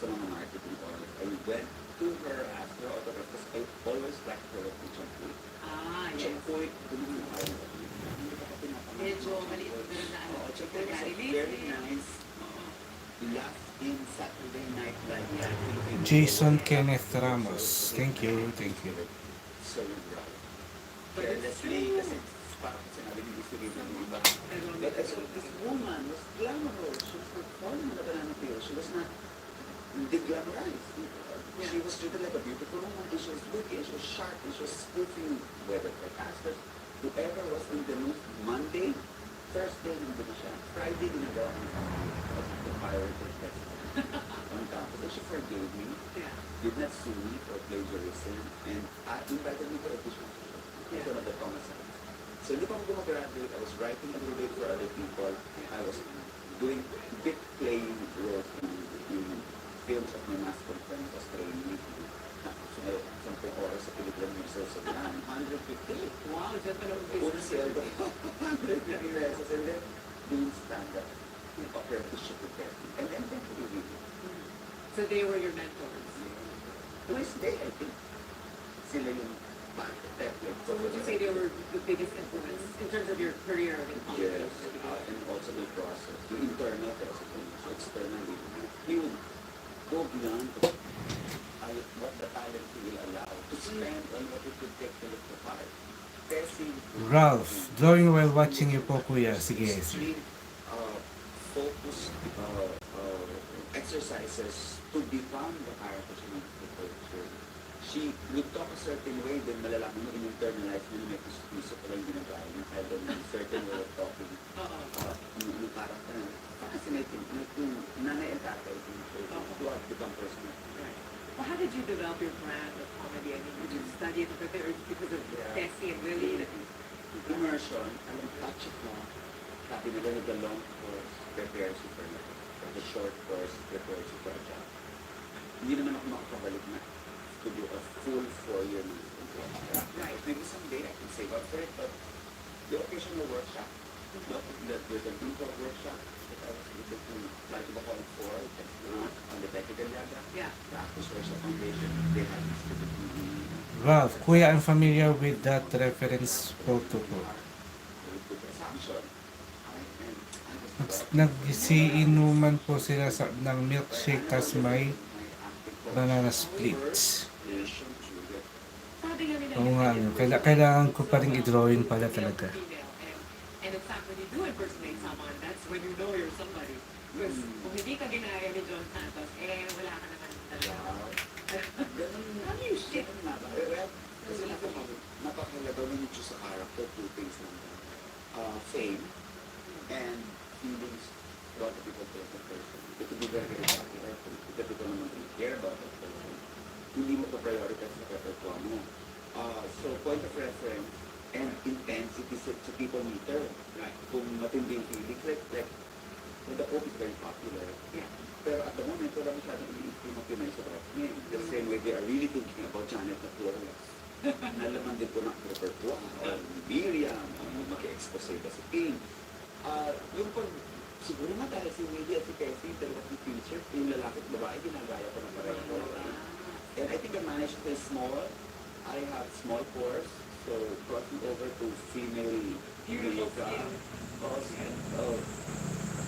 sa mga marketing orders. I went to her after autograph because I always liked her at the Champoy. Yes. Champoy, doon yung ayaw. Hindi ko pa pinapangalan. Medyo maliit na ano. Oo, Champoy was a Nag-release very eh. nice last in Saturday Night Live. Yeah, Filipino Jason show. Kenneth Ramos. Thank you, thank you. So carelessly, kasi parang sinabi ni Lucy Rita ng iba. But I saw this woman was glamorous. She was performing the banana peel. She was not deglamorized. She was treated like a beautiful woman, and she was looking, and she was sharp, and she was spoofing whether for pastors, whoever was in the news Monday, Thursday, nandun siya. Friday, ginagawa ng the fireworks festival on campus. And she forgave me, Yeah. did not sue me for plagiarism, and invited me for audition. It's one of the Thomas. So hindi pa ako gumagraduate, I was writing a little bit for other people. I was doing bit playing roles in films of my mass conference as training. So may 10 oras sa pelikula ng Mr. Sobrang, 150. Wow, dyan pa lang Una sweldo, 150 pesos, and then doing stand-up, apprenticeship with them. And then eventually we So they were your mentors. Wednesday, I think, sila yung template. So would you say they were the biggest influence in terms of your career in comedy? Yes, and also the process, the internal process, so externally. He would go beyond what the talent will allow to spend on what it could take to look the part. Testing, Ralph, drawing while watching you po kuya. Sige, sige. extreme, focused exercises to become the character she needs to portray. She would talk a certain way, then malalaman mo in-internalize mo na may piso pala yung ginagawa niya. Kaya then a certain way of talking. Yung character na fascinating. Yung nanay and tatay to become personal. Right. Well, how did you develop your brand of comedy? I mean, did you study it because of Tessie and Lily? That you, Immersion, alam, touch it mo. Sabi nila na the long course prepares you for life. Or the short course prepares you for a job. Hindi naman ako makakabalik na to do a full 4-year master's. Right. Maybe someday I can save up for it, but the occasional workshop, there's an improv workshop that I was able to fly to the hall for, on the Becky Galiaga, yeah. Practice Worship Foundation, they have this Ralph, kuya, I'm familiar with that reference photo po. assumption. Nagsiinuman po sila ng milkshake tas may banana splits. Sabi nga nila, Oo nga, kailangan ko pa rin i-drawing pala talaga. And in fact, when you do impersonate someone, that's when you know you're somebody. Because kung hindi ka ginaya ni John Santos, wala ka naman talaga. How do you shift? Kasi napakahalaga mo yung sa character, two things lang. Fame and feelings about the people to the person. It could be very, very popular because people naman really care about that person. Hindi mo pa-prioritize sa repertoire mo. So point of reference and intensity sa people meter. Right. Kung matindi yung feelings, like the Pope is very popular. Yeah. Pero at the moment, wala masyadong i-optimize sa Brooklyn. The same way they are really thinking about Janet na Flores. Nalaman din po ng repertoire, or Miriam, maki-expose ka sa film. Yung pag, siguro nga dahil si Willie at si Cassie, dalawa si teacher, yung lalaki at babae, ginagaya ko na pareho. And I think I managed to stay small. I have small pores, so crossing over to female makeup.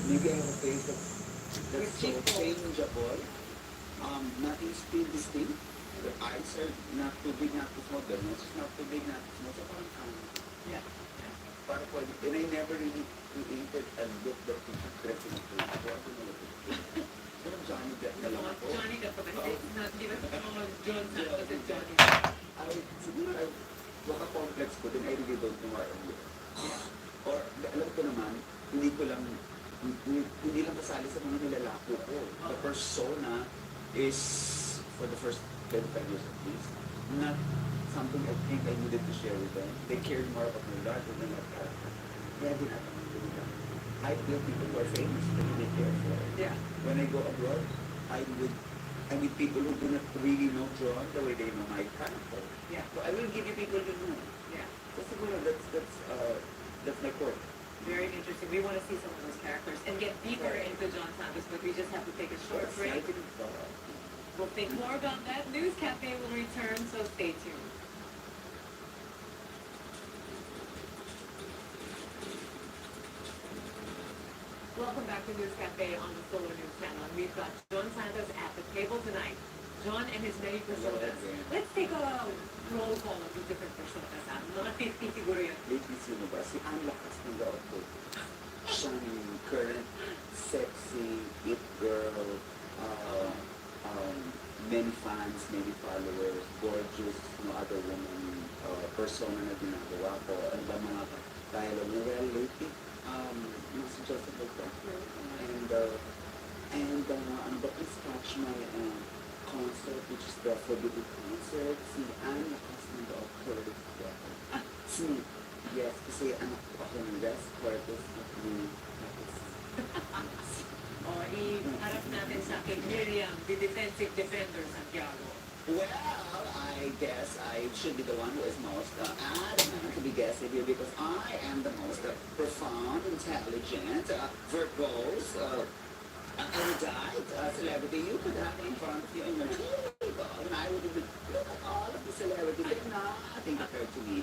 Maybe I have a face that's so changeable. Nothing is still distinct. The eyes are not too big, not too small. The nose is not too big, not too small. So parang Yeah. parang pwede. And I never really created a look that is dressing into it. Pero Johnny Depp na lang ako. Johnny Depp, but it's not, di ba John Santos and Johnny Siguro baka complex ko, then I really don't know where I'm going. Or alam ko naman, hindi lang kasali sa mga nilalako ko. The persona is, for the first 25 years at least, not something I think I needed to share with them. They cared more about my larger than my character. Kaya din ako I feel people who are famous, they really care for it. Yeah. When I go abroad, I meet people who do not really know John the way they know my character. Yeah. So I will give you people who know. Yeah. So siguro that's my core. Very interesting. We want to see some of those characters and get deeper into John Santos, but we just have to take a short break. We'll think more about that. News Cafe will return, so stay tuned. Welcome back to News Cafe on the Solar News Channel. We've got John Santos at the table tonight. John and his many personas. Let's take a roll call of the different personas. Mga 50 siguro yan. Lately, sino ba? Si Anne lakas ng loob ko. Siyang current, sexy, it girl, many fans, many followers, gorgeous, no other woman, persona na ginagawa ko. Ano ba mga dialogue na well lately? Yung si Joseph Bogdan. And ano ba, please catch my concert, which is the Forbidden Concert. Si Anne lakas ng loob ko. Smith. Yes, kasi anak ko ako ng West Corpus at ni O, iharap natin sa akin, Miriam, the defensive defender, Santiago. Well, I guess I should be the one who is most adamant to be guessing here because I am the most profound, intelligent, verbose, erudite celebrity you could have in front of you in your table. And I would look at all of the celebrities, they're nothing compared to me.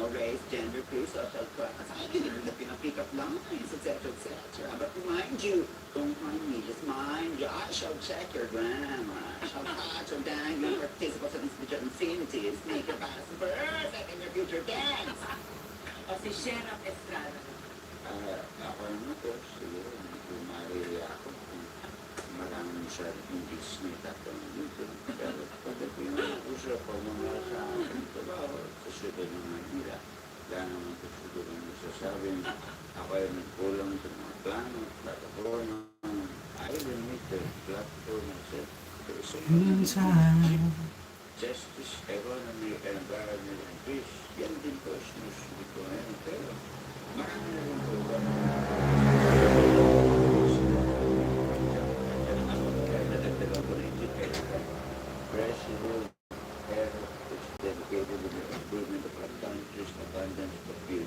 Race, gender, place, social class. I can even look in a pick-up lines, etc., etc. But mind you, don't mind me, just mind you. I shall check your grammar. I shall catch your dang your participles in future infinities, make your past perfect in your future tense. O, si Sheriff Estrada. Ako naman po, siguro, hindi ko marili ako. Maraming masyadong English na itatanong dito. Pero pagdating naman po siya, pag mga sa akin, kasi ba naman nila, wala naman po siguro nasasabing ako ay nagkulang sa mga plano, plataforma, I-limit, platform, etc. Pero sa Minsan. justice, economy, environment, and peace, yan din po sinusunod ko ngayon. Pero marami na rin po ba nadagdagan ko na yung President Air, which is dedicated to the improvement of our country's abundance of fuel.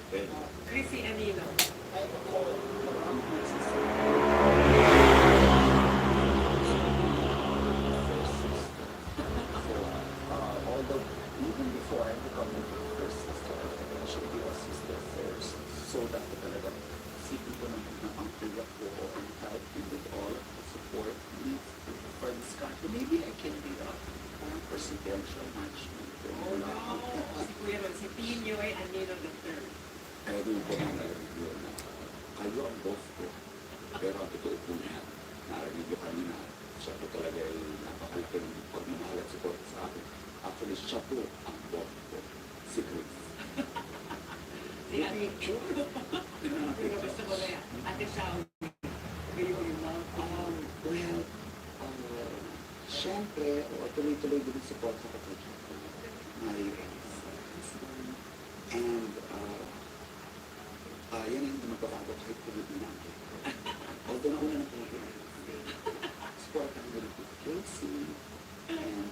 Pero, Chrissy Anino. although even before I become the first sister, I should be a sister first. So that talaga, isipin ko naman na ang tulak ko and help you with all of the support needs for this country. Maybe I can be a presidential matchmaker. Oh no! Si Kuya Ron, si Pinoy Anino III. Kaya doon ko narinig yun na kayo ang boss ko. Pero ang totoo po niya, narinig ko kanina, siya po talaga ay napakalaki ng pagmamahal at support sa akin. Actually, siya po ang boss ko, si Chris. Si Ate Chu. Pero gusto ko na yan. Ate Shao. Kayo yung mga Siyempre, tuloy-tuloy din ang support sa kapatid ko. My husband. And, yan yung hindi magbabago kahit tuloy natin. Although nauna na po support ang nila po Casey. And,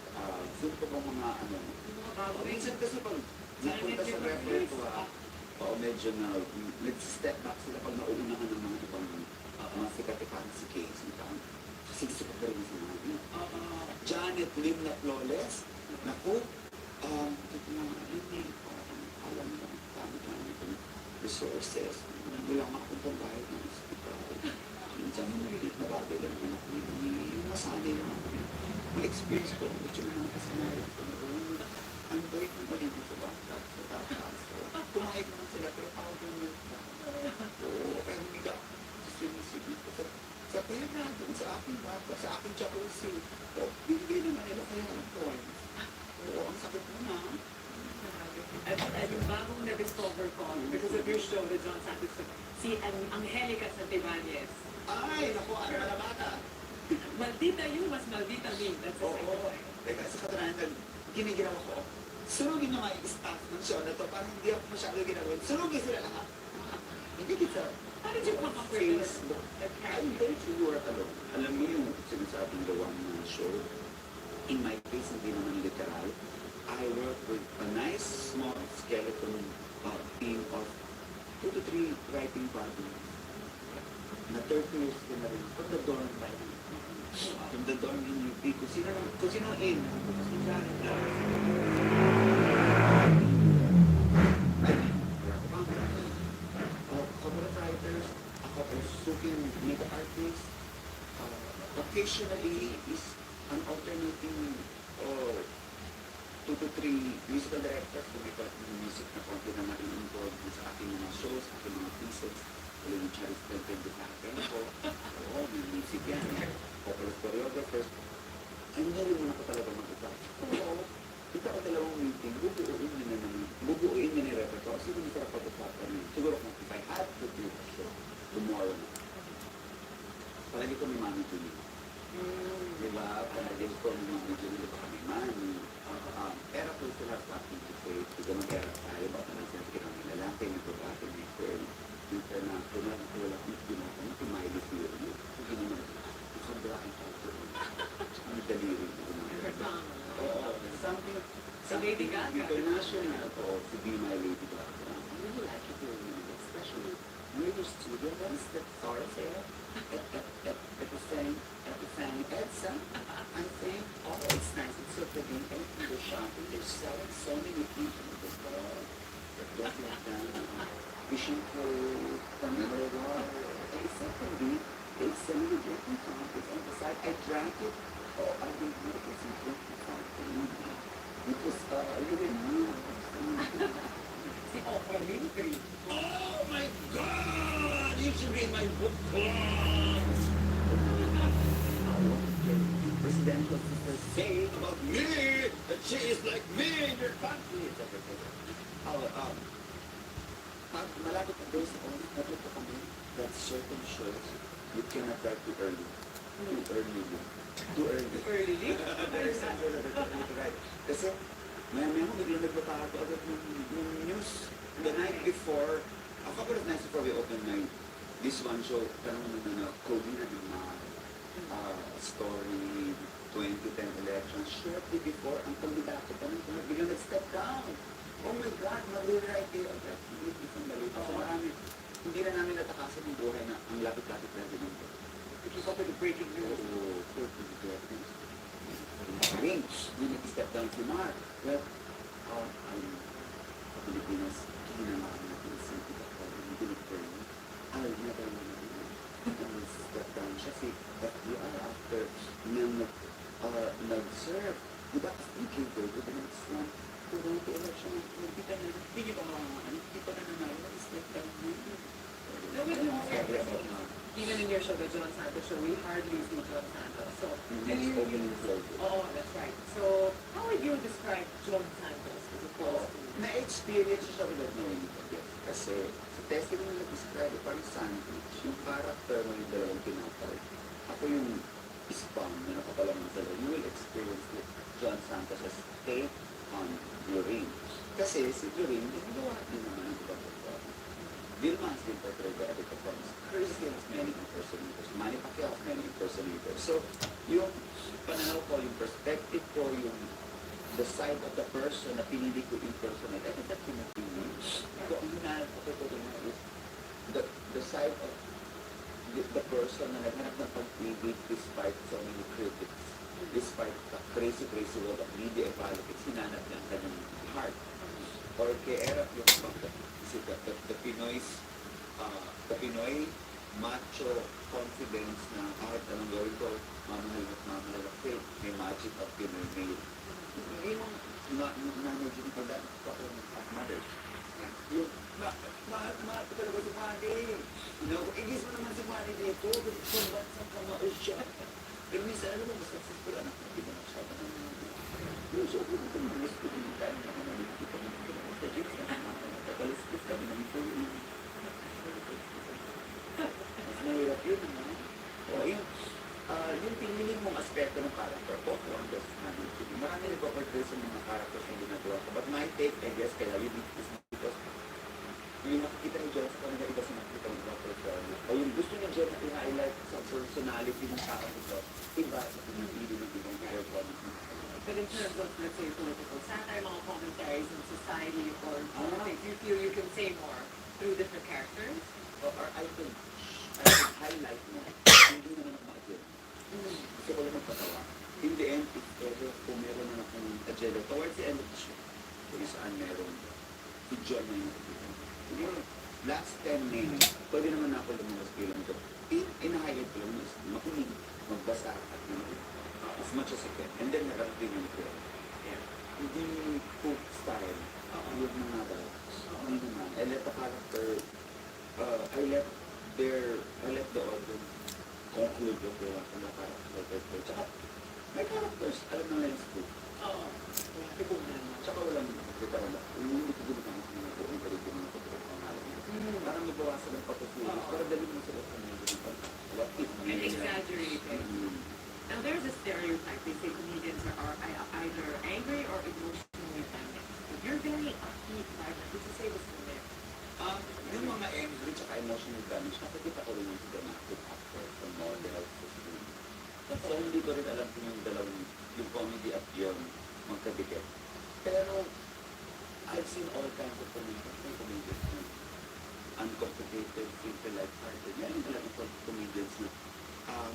sino pa bang mga minsan kasi pag napunta sa repertoire, medyo nag-step back sila pag nauunahan ng mga ibang mga sikat-ikan si Casey. Kasi gusto ko pa rin sa mga Janet Lim na flawless. Naku, ito na rin alam mo, dami-dami itong resources. Wala makapuntang bahay ng hospital. Minsan mo nalilit na bagay lang yung yung masanay naman ko. Yung experience ko, medyo naman kasanayan ko. Ang bait ng balik ko sa bata, sa tatas. Kumain naman sila, pero tawag yung milk na. Oo, kaya humiga. Sinisipit ko sa pera, doon sa aking bata, sa aking jacuzzi. O, bibigay naman nila kaya ng points. Oo, ang sakit mo na. At yung bagong na-discover ko, because of your show, the John Santos, si Angelica Santibanez. Ay, naku, ano na bata? Maldita you, mas maldita me. That's the second Oo. line. Teka, sa katunayan, giniginaw ko. Sunugin nyo nga yung staff ng show na to, parang hindi ako masyado ginawin. Sunugin sila lahat. Hindi kita. How did you come up with Facebook. that I'm character? very sure you are alone. Alam mo yung sinasabing the one man show. In my case, hindi naman literal. I work with a nice small skeleton team of 2 to 3 writing partners. Na 30 years ko na rin. From the dorm by From the dorm in UP. Kung sino in. Kung sino Janet lang. Corporate writers, siguro hindi ko napag-usapan. Siguro kung if I had to do a show tomorrow, palagi ko may manager niya. Diba? Palagi ko may manager niya, baka may money. Pero kung sila sa akin to say, kung mag-era tayo, baka naman sila may lalaki, may babae, may girl, international, wala kong ginagawa, kung may lisiro, hindi naman, sobrang culture. Ang daliri ko. Something, Si Lady Gaga. International to si Be My Lady Gaga. I really like it here, especially near the studio ones that Sarah said at the same Edsa. I think, oh, it's nice. It's so pretty. And they're shopping. They're selling so many things in the world. Just like fishing food, mineral water. It's so pretty. They sell me drinking fountains on the side. I drank it. Oh, I didn't know it was a drinking fountain. It was really nice. Si Oprah Winfrey. Oh my God! You should read my book club! Presidential sisters Saying about me that she is like me in your country. pag malapit na days on, natuto kami that certain shows you cannot write too early. Too early. Early? Right. Kasi, may mo biglang nagbabago agad yung news the night before, a couple of nights before we opened this one show, parang na Kobe na naman, story, 2010 elections, shortly before, ang kandidato pa nang biglang nag-step down. Oh my God, mag-rewrite it. So marami, hindi na namin natakasan yung buhay na ang lapit-lapit na din. It was also the breaking news. Rings, we nag-step down si Mark. Well, sa Pilipinas, kinamahan natin si Tita Paul, hindi nag-turn. Never naman step down siya si FDR after nag-serve. Diba, he came over the next one. Kung the election, hindi pa na nanalo, nag-step down niya. No, we don't. Even in your show, the John Santos show, we hardly see John Santos. So, Next opening floor. oh, that's right. So, how would you describe John Santos as opposed to... Na-experience siya without knowing it. Kasi sa testimony na describe, parang sandwich, yung character mo yung dalawang pinapal. Ako yung spam na nakapalamang sa loob. You will experience it. John Santos as take on Lorraine. Kasi si Lorraine, ginagawa din naman ang ibang performance. Vilma has been portrayed by other performers. Christy has many impersonators. Manny Pacquiao has many impersonators. So, yung pananaw ko, yung perspective ko, yung the side of the person na pinili ko impersonate, I think that's yung pinili. So, ang hinahanap ko is the side of the person na naghanap ng pag-ibig despite so many critics, despite the crazy world of media and politics, hinanap niya ang kanyang heart. Or kay Erap yung the Pinoy macho confidence na kahit anong gawin ko, mamahal at mamahal at faith, may magic of Pinoy male. Hindi mo na-imagine ko lang ako ng mother. Yung, mahal ko talaga si Manny. Igis mo naman si Manny dito, kung ba't sa kamao siya. Pero minsan, alam mo, mas successful anak mo, hindi mo masyado ng yung so, kung ito mo, mas pinilitan na naman, hindi ko naman sa James na nakakalistis kami ng ito. Mas mahirap yun, no? O, yung pinili mong aspekto ng character, Wonders namin. Marami nagpaportray sa mga characters na ginagawa ko. But my take, I guess, kaya yun is because yung nakikita ni John sa kanila, iba sa nakikita ng mga performance. O yung gusto ni John na i-highlight sa personality ng tao nito, iba sa pinili ng ibang performance. But in terms of, let's say, political satire, mga commentaries in society, or things you feel you can say more through different characters? Or I think highlight mo, hindi naman ako ma-agenda. Gusto ko lang magpatawa. In the end, if ever, kung meron na akong agenda, towards the end of the show, kung saan meron, si John na yung yung last 10 minutes, pwede naman ako lumabas bilang ito. In-highlight ko lang is makinig, magbasa at makinig. As much as I can. And then narating yung film. Hindi cook style. Yung mga dialogues. Hindi naman. I let the character, I let the audience conclude yung character. Tsaka, may characters, alam na lang yung scoop. Oo. Tsaka walang, hindi ko ginagawa ng mga buong key part na isi-save us from there? Yung mga angry tsaka emotional damage, nakikita ko rin yung dramatic actor from model to screen. So, hindi ko rin alam kung yung dalawang, yung comedy at yung magkadikit. Pero, I've seen all kinds of comedians. May comedians na uncomplicated, simple, light-hearted. Yan yung talagang comedians na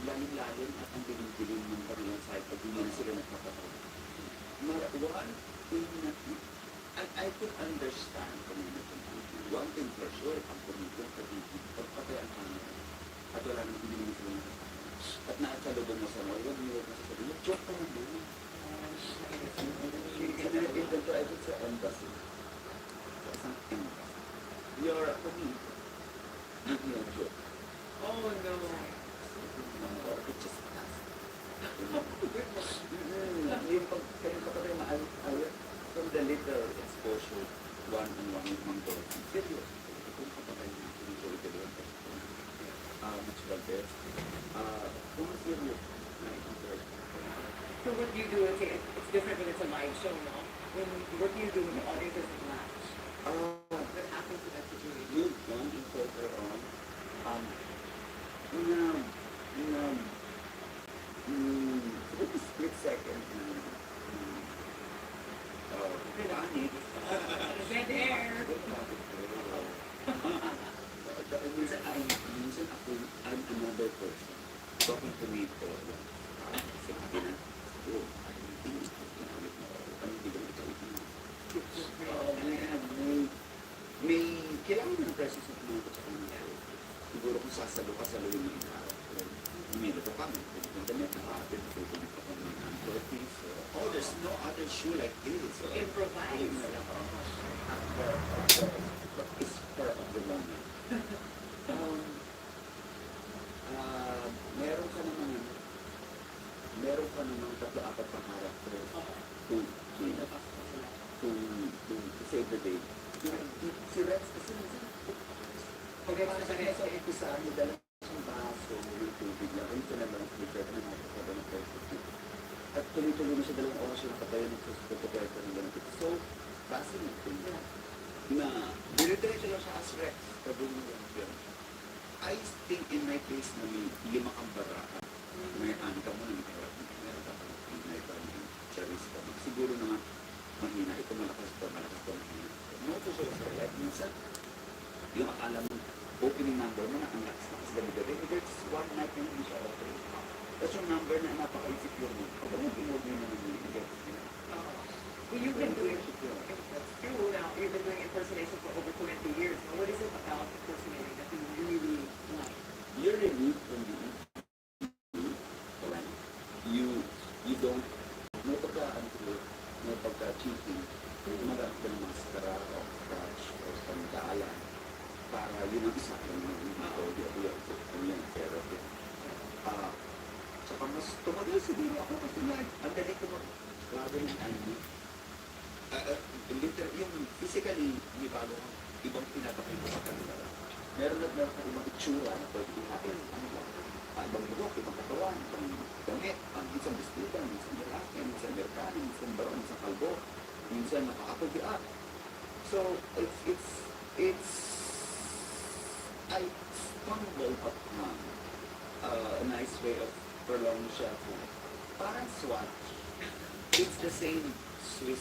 lalim-lalim at ang dilim-dilim ng kanilang side pag hindi na sila nagpapatawa. One thing na, I could understand comedian. One thing for sure, ang comedian, pagpatay ang camera. At wala nang hindi naman sila nakasama. At naasalubong mo sa mga, huwag niyo masasabi, joke ka na doon. Even though I would say embassy. Isang embassy. You're a comedian. Give me a joke. Oh no. It just passed. Yung pagkakatayo maayos, from the little exposure, one-on-one with Mang Dorothy, seryoso. Kung kapatay natin yung Dorothy Dorothy, much the best. Kung serious, na i-encourage. So what do you do? It's different when it's a live show, no? What do you do when the audience doesn't laugh? What happens to that situation? You've gone in further on. With a split second, panic. Dead air. Minsan I'm another person talking to me for sabi na, may kailangan ng presence of mind sa kanila. Siguro kung sasaluhin mo yung tao. Umilito kami, kung damit na atin, tutulog ka kami ng authorities. Oh, there's no other shoe like this. Improvise. It's part of the moment. Meron ka naman tatlo-apat pang character to save the day. Si Rex kasi minsan, sa umpisa, may dala siyang baso, yung tubig lang, rin siya nalang sleeper na nakakaba ng perfect. At tuloy-tuloy na siya 2 oras yung nakatayo ng suspect ng ganito. So, fascinating na dire-diretso lang siya as Rex, kabul mo lang. I think in my case na may 5 kang baraka, may ka mo na may harap na meron ka ng charis ka. Siguro naman, mahina ito, malakas ito, mahina. No to show sa life, minsan, yung akala mo, opening number mo na ang lakas gabi-gabi, there's one night na hindi siya okay. Tapos yung number na napaka-isip yun mo, kapag nag-inod mo naman yung i-get nila. Well, you've been doing, that's true now, you've been doing impersonation for over 20 years. Now, what is it about impersonating that you really like? You're relieved from the you don't, may pagka-cheating, marami ka ng maskara o scratch o sandalan para yun ang isa yung audio yung therapy. Saka mas tumagal siguro ako kasi ang dali ko grabe ng anime. Literally, yung physically, may bago kang ibang pinapakita sa kanila. Meron ka ibang itsura na pwede i-happen. Ibang bugok, ibang katawan, ibang damit, minsan bestida, minsan lalaki, minsan Amerikano, minsan baron, minsan kalbo, minsan nakakapag-iak. So, I stumbled upon a nice way of prolonging shelf life. Parang swatch. It's the same Swiss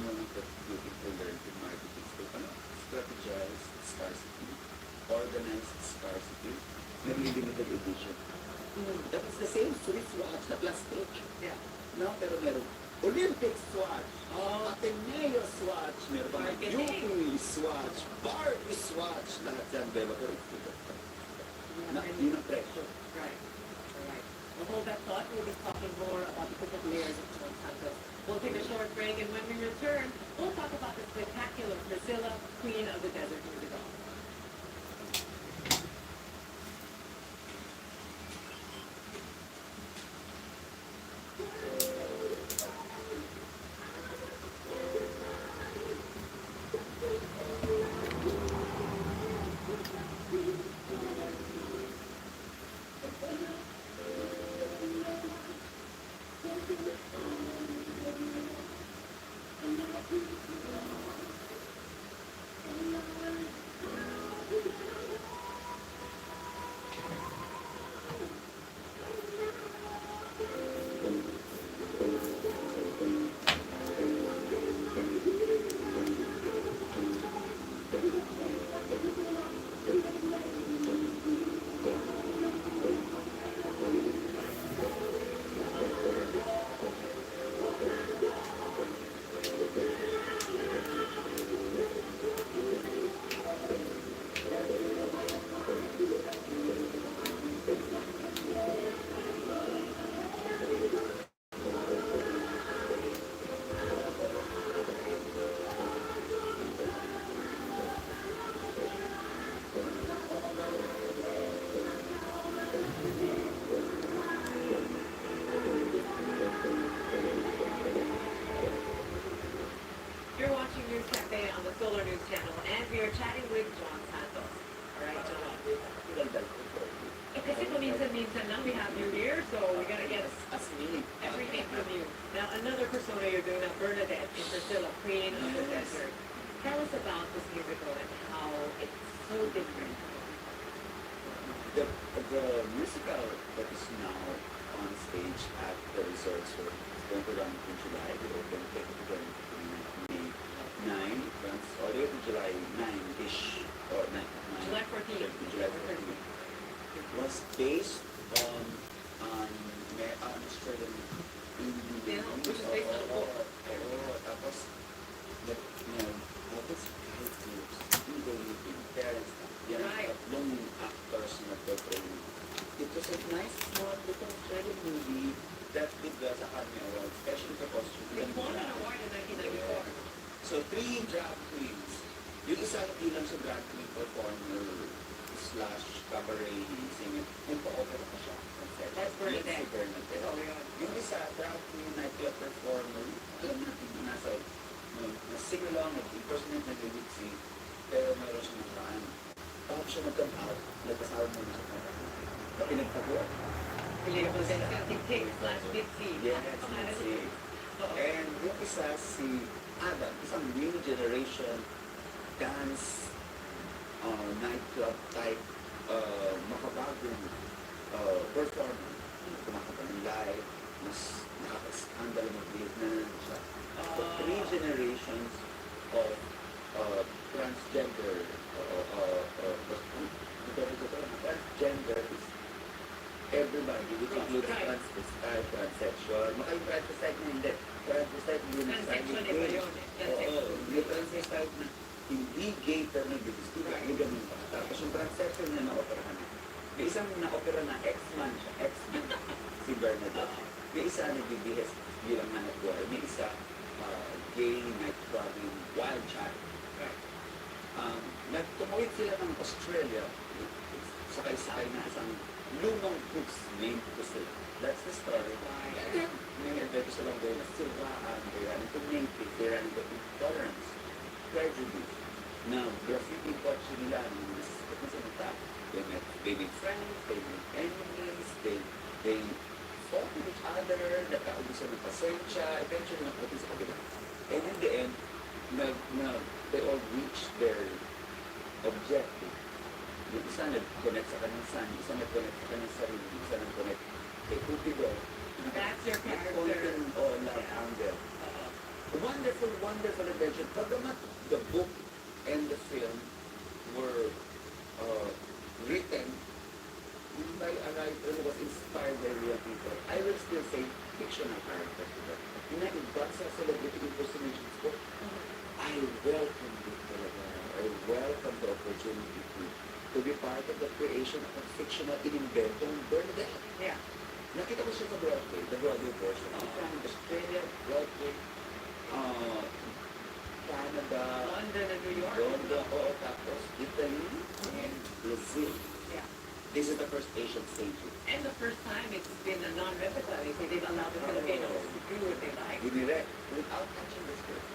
moment that you people learn in marketing school. Strategize scarcity, organize scarcity, limited edition. That is the same Swiss watch na plastic. Yeah. No, pero meron Olympic swatch, Ateneo swatch, meron pa Yuki swatch, Barbie swatch, lahat yan, beba ko rin. Yun ang presyo. Right. Alright. We'll hold that thought. We'll be talking more about the different layers of John Santos. We'll take a short break, and when we return, we'll talk about the spectacular Priscilla, Queen of the Desert musical. the musical that is now on stage at the resort, so it's going to run in July. It opened May 9. It runs all the way to July 9-ish, or 9, July 14th. to July 14th. It was based on an Australian Film, which is based on a book. Tapos, tapos kahit yung parents, yan ang Right. tatlong actors na portray. It was a nice, small, little Australian movie that did well sa Academy Awards, especially for costume. It won an award in 1994. So, 3 drag queens. Yung isa bilang sa drag queen performer slash cabaret singer, and pa-opera pa siya. That's Bernadette. Si Bernadette. Oh, yun. Yung isa, drag queen, nightclub performer, alam natin na nasa, na-sing along, nag-impersonate, nag-lipsy, pero mayroon siya nakaraan. Tapos siya nag-come out, nagkasama mo na siya. So, pinagtaguan. Believable Sensitive King / Mitzi. Yes, si And yung isa, si Adam, isang new generation dance nightclub type makabagong performer. Kumakanta ng live, mas nakaka-scandal mag-live na siya. So, 3 generations of transgender transgender is everybody, which includes transvestite, transsexual. Yung transvestite na hindi. Transvestite hindi na Transsexual iba yun eh. Oo, may transvestite na hindi gay pero nag-distinct. May ganun pa. Tapos yung transsexual na na-operahan na. May isang na-opera na ex-man siya. Ex-man. Si Bernadette. May isa nagbibihis bilang hanap buhay. May isa gay nightclubbing wild child. Nagtumuwid sila ng Australia. Sakay-sakay na isang lumang books named Priscilla. That's the story. And then, may adventure silang gawin na siraan, they ran into native, they ran into intolerance, prejudice, na graffiti kotse nila, yung nasasakit na salita. They made friends, they made enemies, they fought with each other, nagkaubusan ng pasensya, eventually naputin sa kabila. And in the end, they all reached their objective. Yung isa nag-connect sa kanyang son, yung isa nag-connect sa kanyang sarili, yung isa nag-connect kay Cupido. That's your character. Love angle. Wonderful, wonderful adventure. Bagamat the book and the film were written by a writer who was inspired by real people, I will still say fictional characters. Yung nag-iba sa celebrity impersonations book, I welcome it talaga. I welcome the opportunity to be part of the creation of a fictional inimbentong Bernadette. Yeah. Nakita ko siya sa Broadway, the Broadway version. From Australia, Broadway, Canada, London and New York. London, tapos Italy, and Brazil. Yeah. This is the first Asian stage. And the first time it's been a non-replica. They didn't allow the Filipinos to do what they like. Dinirect, without touching the script.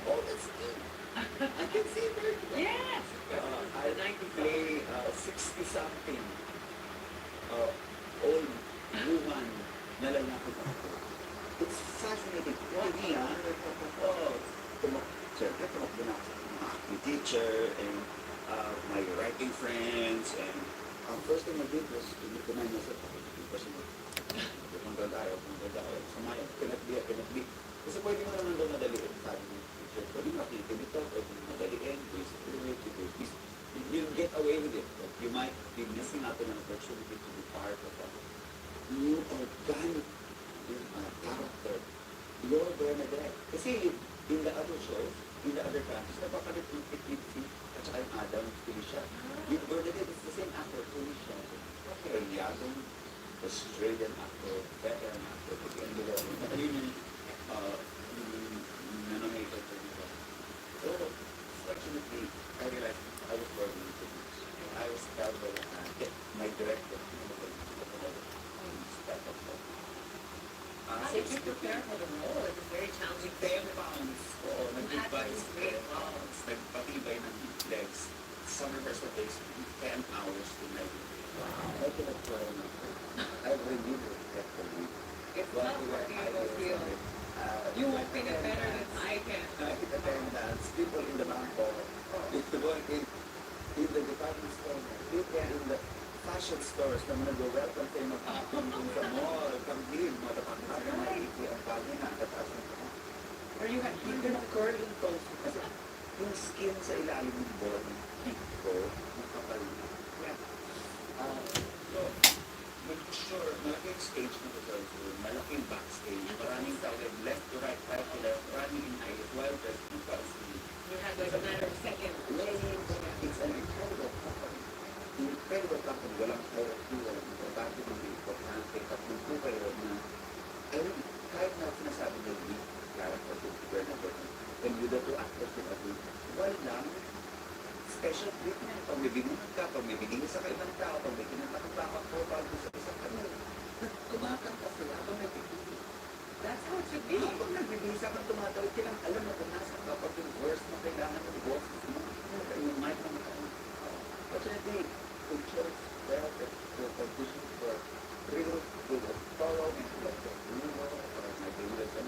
Oh, that's good. I can see it very good. Yes. I play 60-something old woman na lalaki ako. It's fascinating. Hindi siyempre tumakbo na ako sa mga acting teacher and my writing friends and first thing I did was to recommend myself in person. Pumunta tayo. Sumaya, pinagbi. Kasi pwede mo naman daw madaliin. Sabi mo, teacher, pwede mo nakita dito, pwede mo madaliin, please, you'll get away with it. But you might be missing out on an opportunity to be part of a new organic character. Lord Bernadette. Kasi in the other shows, in the other countries, napapalit yung Eclipse at saka yung Adam, Felicia. Yung Bernadette is the same actor, Felicia. Okay, young Australian actor, veteran actor, and the Lord. Yun yung nominated for the Lord. So, fortunately, I realized I was working with the books. I was proud of my director. How did you prepare for the role? It was very challenging. 10 pounds. Oo, nag-revise 10 pounds. Nagpatibay ng legs. Some rehearsal takes 10 hours to make it. Wow. I cannot try na. I reviewed it carefully. It's not working, I will feel. You won't think it better than I can. Nakita attendance, people in the bangko, in the department store, people in the fashion stores na nag-welcome kayo mag-happen dun sa mall, come-in, matapang-tapang na makikita ang pagina, kataas ng pagina. Or you have Yung ganang curling toes ko kasi yung skin sa ilalim ng body, peak ko, nakapal na. Yeah. So, make sure, malaking stage na ito, malaking backstage, maraming tao, left to right, right to left, running in high, well-dressed people. You had like a matter of seconds. It's an incredible company. Incredible company. Walang hierarchy, walang importante, hindi importante. Kapag po kayo na, ayun, kahit na sinasabi ng lead character to Bernadette, and with the two actors na ito, walang special treatment. Pag may binunan ka, pag may binigay sa kayo ng tao, pag may kinatakambakan ko, pag sa isang ano, kumakanta sila, pag may bibigay. That's how it should be. Pag nagbibisa kang tumatawid, kailangan alam mo kung nasa ka, pag yung worst mo, kailangan mo boses mo, yung mic mo, fortunately, we chose well the condition for real good, thorough and collective renewal of my favorite and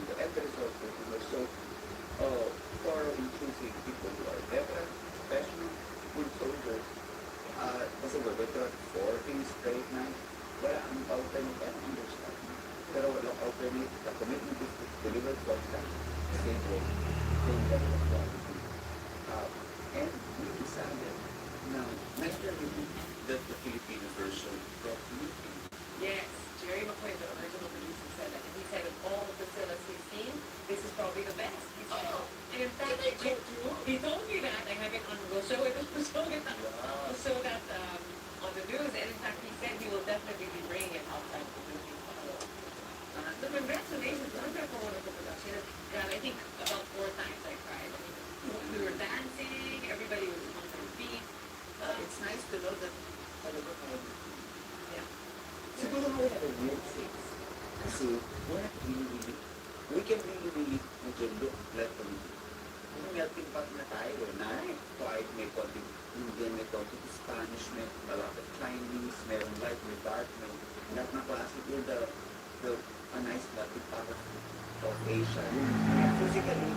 the end result is we were so thorough in choosing people who are veteran, professional, good soldiers. Kasi we're veteran 40 straight nights, wala ang alternate and understanding. Pero walang alternate, the commitment is to deliver content, same way, same level of quality. And we decided now, next year we do the Filipino version of the movie. Yes, Jerry McQueen, the original producer, said that. And he said of all the Priscillas he's seen, this is probably the best. He said. And in fact, he told me that. I have it on, we'll show it, we'll show that on the news. And in fact, he said he will definitely be bringing it outside the movie. So congratulations on that for wonderful production. God, I think about 4 times I cried. We were dancing, everybody was on their feet. It's nice to know that talaga tayo. Yeah. Siguro nga we have a weird thing. Kasi we're not really, we can really medyo look like a melting pot na tayo. Na quiet, may konting Indian, may konting Spanish, may malapit Chinese, meron light, may dark, may lahat na klase. We're a nice melting pot of Asia. Physically,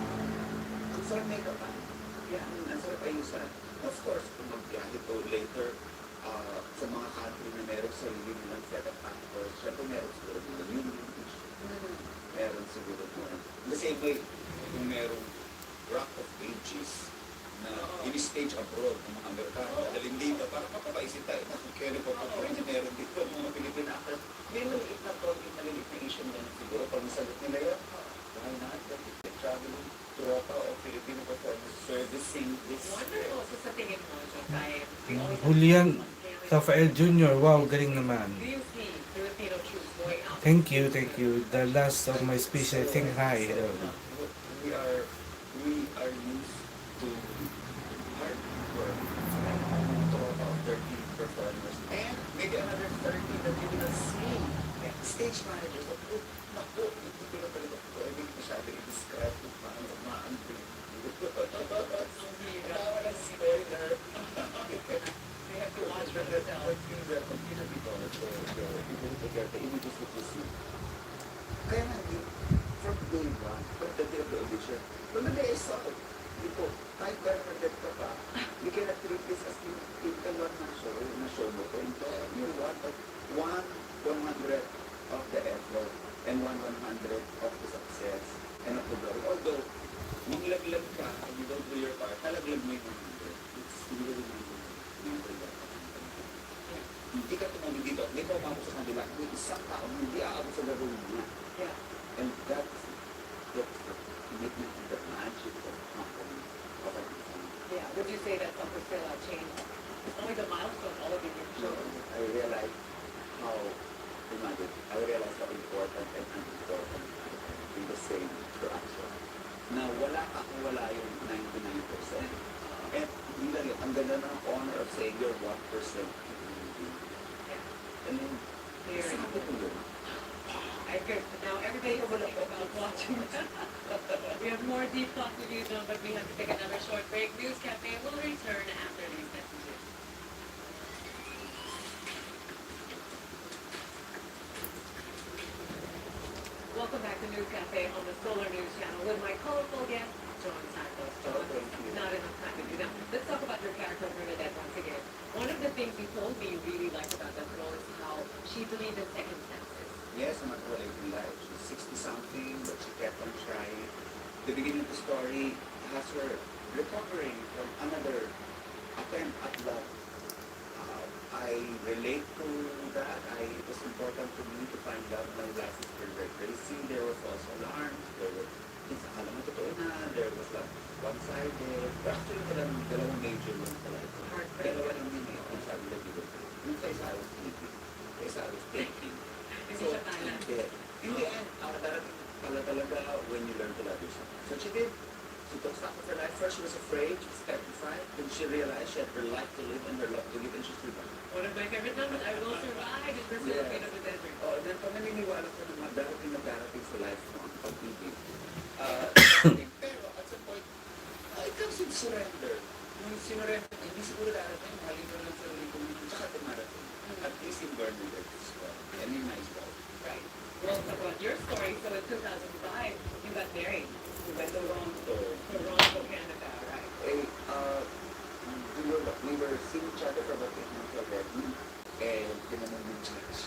ang sarap makeup pa. Yeah, ang sarap ayusan. Of course, kung magbiyahe ko later sa mga country na meron sa sarili nilang set of actors, syempre meron siguro mga new English. Meron siguro mga. The same way, kung merong Rock of Ages na in-stage abroad ng mga Amerikano, dalhin dito, para mapapaisin tayo. Kaya po po meron dito mga Filipino actors. May maliit na program, maliit na Asian na siguro. Pag nasagot nila yun, why not? They're traveling tropa o Filipino performance servicing this. Wonderful. So sa tingin mo, Jokay, we always have Julian to- Rafael Jr. Wow, galing naman. Do you see Filipino troops going out? Thank you, thank you. The last of my speech, I think, hi. We are used to hard work and tropa of 30 performers and maybe another 30 that you will not see. Stage managers of naku, hindi ko na talaga pwede masyado i-describe kung paano ma-unbreak. Tawa ng spoiler. They have to watch for The themselves. things that computer people, the people who take care of the images that you see. Kaya nga, from day one, from the day of the audition, from the day I saw it, ito, kahit Bernadette ka pa, you cannot treat this as typical one-man show, na show mo ko. You're one 100 of the effort and 100 of the success and of the glory. Although, manglaglag ka and you don't do your part, talaglag mo yung 100. It's really never that. Hindi ka tumawag dito, hindi ka umabot sa kanila, may isang tao hindi aabot sa gagawin niya. Yeah. And that's the commitment and the magic of company of a design. Yeah. Would you say that some Priscilla changed? It's always a milestone, all of you can So show. I realized how important and unimportant in the same interaction. Na wala ka kung wala yung 99%. And hindi lang yun, ang ganda ng honor of saying you're 1%. And then, Very sabi ko yun. I agree. Now everybody will think about watching. We have more deep talk with you, John, but we have to take another short break. News Cafe will return after these messages. Welcome back to News Cafe on the Solar News Channel with my colorful guest, John Santos. John, thank you. not enough time to do that. Let's talk about your character, Bernadette, once again. One of the things you told me you really she believe in second chances? Yes, I'm at Walay Life. She's 60-something, but she kept on trying. The beginning of the story has her recovering from another attempt at love. I relate to that. It was important to me to find love. My life is very crazy. There was also alarms. There was, akala mo totoo na. There was like one-sided. Actually, dalawang major lang sa life. Dalawa lang yun eh. Ang sabi na dito. Yung sa isa, I was sleeping. Sa isa, I was thinking. Hindi siya kaya. In the end, darating pala talaga when you learn to love yourself. So she did. She took stock of her life. First, she was afraid. She was petrified. Then she realized she had her life to live and her love to live, and she survived. One of my favorite numbers, I will survive in Brazil, Yes. Queen of the Desert. Oh, then pag naniniwala ko na mga darating sa life mo, ang pag-ibig. Pero at some point, it comes with surrender. Yung sinurrender, hindi siguro darating, mahalin ko lang sa sarili ko, tsaka dumarating. At least in Bernadette as well. And in my story. Right. Well, about your story, so in 2005, you got married. You went to Toronto, Canada, right? We were seeing each other for about 8 months already. And tinanong yung church.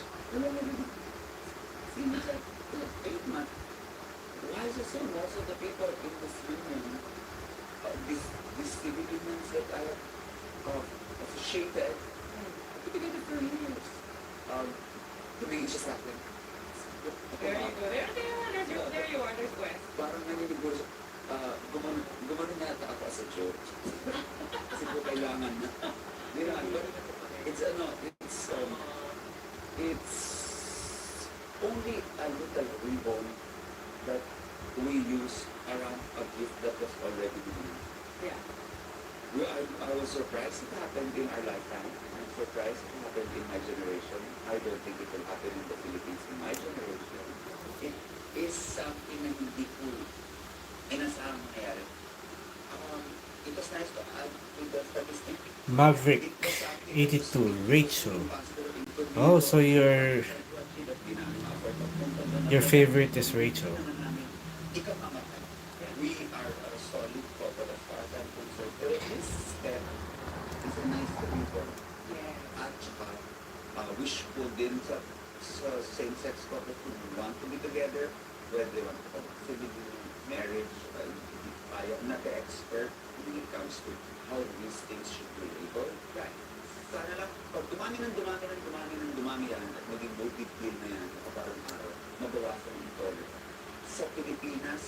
Seeing each other for 8 months. Why is it so? Most of the people in this union, these civil unions that I have associated, we've been together for years. Tumingin siya sa akin. There you go. There you are. There's West. Parang naninigo siya. Gumanon na ata ako as a joke. Kasi po kailangan na. It's only a little ribbon that we use around a gift that was already given. Yeah. I was surprised it happened in our lifetime. I'm surprised it happened in my generation. I don't think it will happen in the Philippines in my generation. It is something na hindi ko inasahang mangyari. It was nice to add to the statistic. Maverick 82, Rachel. Oh, so your favorite is Rachel. We are a solid couple as far as I'm concerned. Pero this step is a nice ribbon. Yeah. At saka, wishful din sa same-sex couple who want to be together, whether they want to have civil marriage, I'm not the expert when it comes to how these things should be labeled. Right. Sana lang, pag dumami yan, at maging voted bill na yan, parang araw, mabawasan ang tolerance. Sa Pilipinas,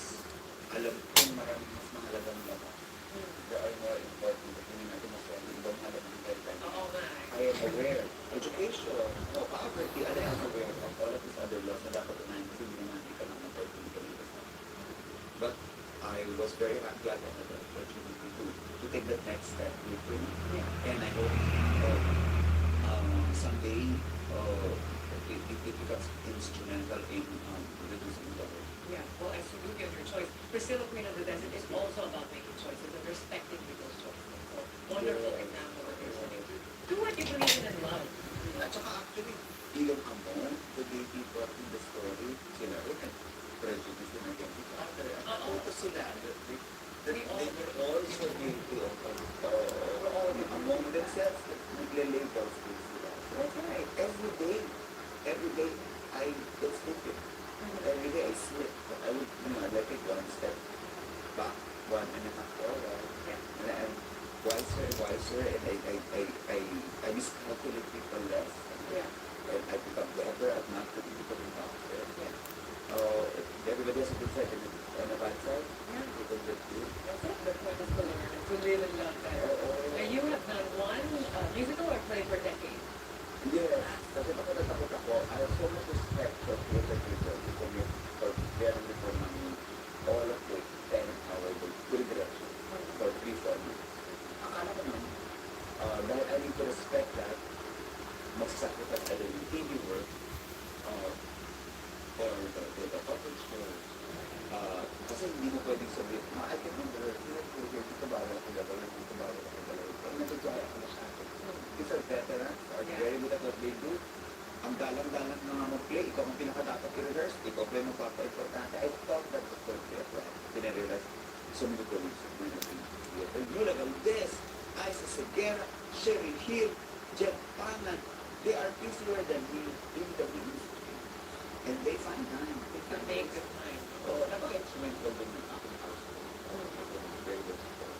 alam kong maraming mas mahalagang laban. There are more important that hindi natin masabi, ibang mahalagang guidelines. Oo nga. I am aware. Education, poverty, I am aware of all of these other laws na dapat unahin kasi hindi naman economic opportunity kanina sa akin. But I was very glad I had the opportunity to take that next step with him. Yeah. And I hope someday it becomes instrumental in reducing poverty. Yeah, well, as you do get your choice, Priscilla, Queen of the Desert is also about making choices and respecting people's choices. So, wonderful example of your saying. Do what you believe in and love. At saka actually, even among the gay people in the story, sila rin prejudice na against each other. At sila, they were also guilty of among themselves, nagle-labels din sila. That's right. Every day, I get stupid. Every day I slip. But I would, I'd like take one step back, 1.5 forward. Yeah. And I'm wiser, and I miscalculate people less. Yeah. And I become better at not putting people in boxes. Yeah. Everybody has a good side and a bad side. Yeah. People just do. That's it. The point is to learn and to live and love better. Now, you have done one musical or play for decades. Yes. Kasi baka natakot ako, I have so much respect for theater people for bearing before money all of the 10-hour good direction for 3-4 months. Akala ko naman, dahil I need to respect that, magsasacrifice I will TV work for the corporate stores. Kasi hindi mo pwedeng sabihin, I can remember, dito ba ako gagawin, dito ba ako gagawin. Pag nag-enjoy ako na siya. These are veterans, are very good at what they do. Ang dalang-dalang na nga mag-play, ikaw ang pinaka-dapat i-rehearse, ikaw pa yung magpapa-importante. I thought that was going to be a plan. Pinarealize, sumunod ko rin sa mga theater. Yula Valdez, Isa Segura, Sherry Hill, Jeff Panan, they are busier than me in the industry. And they find time. They To find make ways. the time. Oo, napaka-instrument ko din ng aking household. Very good support.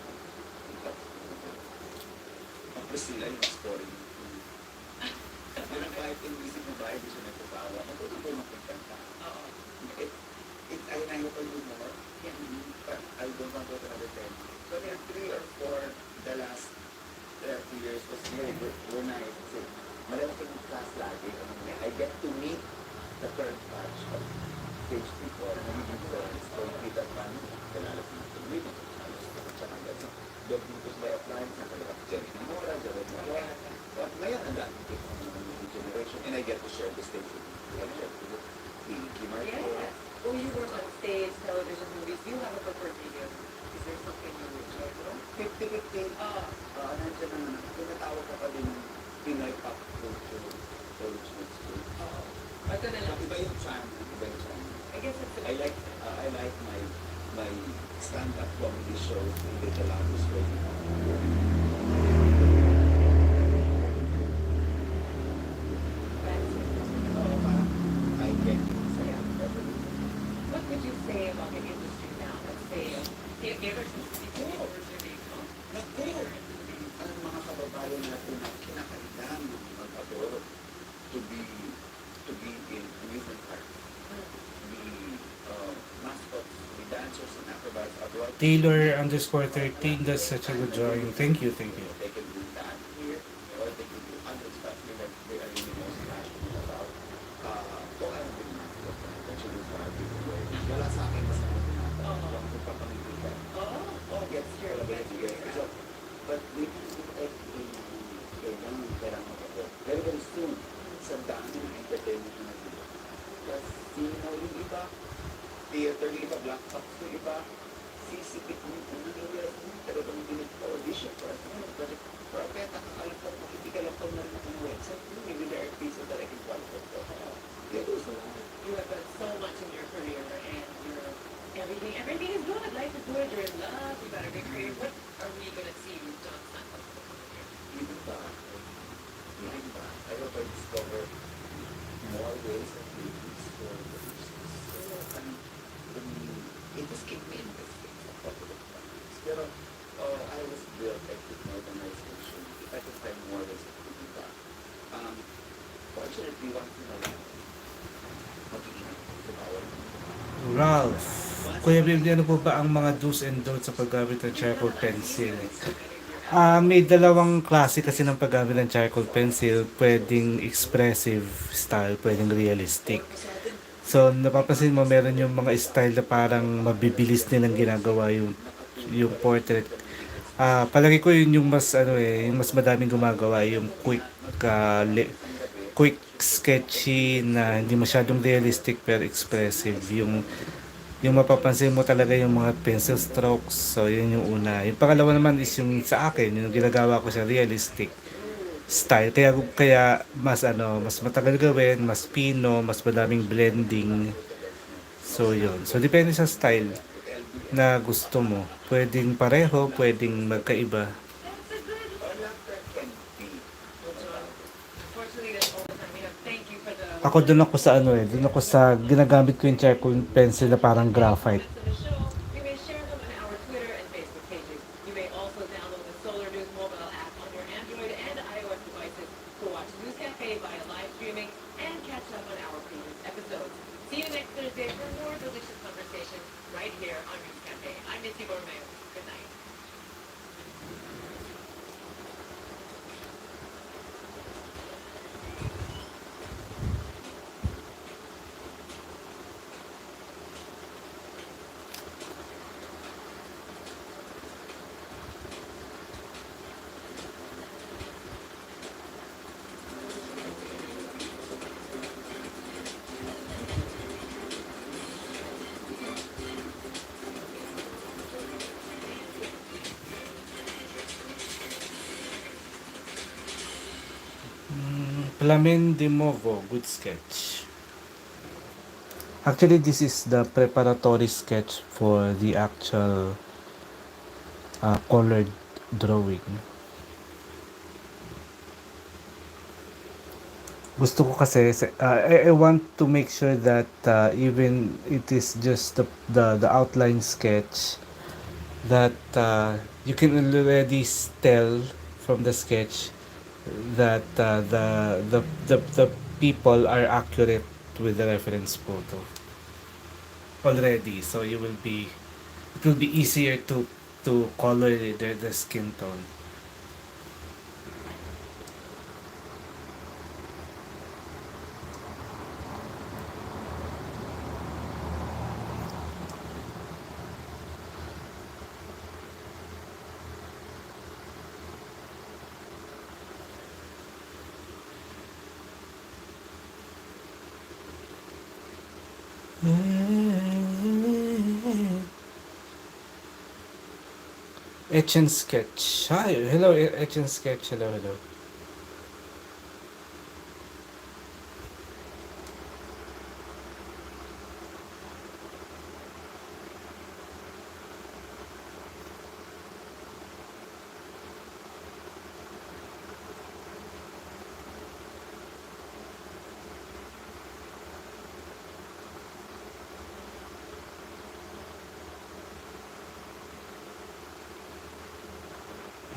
Ang Priscilla, yung story. Yun ang kahit inisip mo ba, hindi siya nagpapawa. Matutuloy magpagkanta. Oo. I hope I do more. Yeah. But I don't want to go to another 10. So there are 3 or 4 the last 30 years was very good. When I say, malaking class lagi. I get to meet the current batch of stage people. Nagiging friends. So kita man, kilala sa mga tuloy. So, doon dito sa appliance, nakalala ko Jerry Mora, Jerry Mora. But ngayon, ang dami ko ng generation. And I get to share the stage with Marco. Yes. When you work on stage, television, movies, do you have a preferred medium? Is there something you enjoy more? 50-50. Nandiyan naman, tinatawag ka pa din ng Pinoy pop culture, Polish school. Ito na lang. Iba yung charm, iba yung charm. I guess it's I like my stand-up comedy shows in the language way. I get What would you say about the industry now? Let's say, ever since the beginning Naku, ang mga kababayan natin na kinakailangan mag-abroad to be in amusement parks, be mascots, be dancers and acrobats abroad. Taylor_13, that's such a good drawing. Thank you, thank you. They can do that here, or they can do other stuff here that they are really most passionate about. Kung ano din mascot, actually sa ating way. Wala sa akin mas magpapangitikan. Gets here, so, but we can do everything kailangan ako. Very, very soon, sa dami ng entertainment na nagdito. Plus, sino yung iba, theater yung iba, black box yung iba, sisipit mo, pero kung audition for us, project, propeta, kakalapag, makikikalapaw na rin ang website, maybe there are pieces that I can qualify for. Yeah, those are all. You have done so much in your career, and everything is good. Life is good. You're in love. You got a big career. What are we gonna see with John Santos? Even back, I hope I discover more ways of doing this for the business. It just keep me investing a couple of times. Pero I was built at the organization. If I could find more ways of doing that. Fortunately, once in a while, mag-iingat sa bawal. Ralph, Kuya Bibli, ano po ba ang mga do's and don'ts sa paggamit ng charcoal pencil? May dalawang klase kasi ng paggamit ng charcoal pencil. Pwedeng expressive style, pwedeng realistic. So, napapansin mo, meron yung mga style na parang mabibilis nilang ginagawa yung portrait. Palagi ko yun yung mas yung mas madaming gumagawa, yung quick sketchy na hindi masyadong realistic pero expressive. Yung mapapansin mo talaga yung mga pencil strokes. So, yun yung una. Yung pangalawa naman is yung sa akin, yung ginagawa ko sa realistic style. Kaya mas matagal gawin, mas pino, mas madaming blending. So, yun. So, depende sa style na gusto mo. Pwedeng pareho, pwedeng magkaiba. Unfortunately, that's all the time we have. Thank you for the. Ako doon ako sa doon ako sa ginagamit ko yung charcoal pencil na parang graphite. Comments to the show. You may share them on our Twitter and Facebook pages. You may also download the Solar News mobile app on your Android and iOS devices to watch News Cafe via live streaming and catch up on our previous episodes. See you next Thursday for more delicious conversation right here on News Cafe. I'm Missy Borromeo. Good night. Plamen de Movo, good sketch. Actually, this is the preparatory sketch for the actual colored drawing. Gusto ko kasi, I want to make sure that even it is just the outline sketch, that you can already tell from the sketch that the people are accurate with the reference photo already. So it will be easier to color the skin tone. Etch and sketch. Hi, hello, etch and sketch. Hello, hello.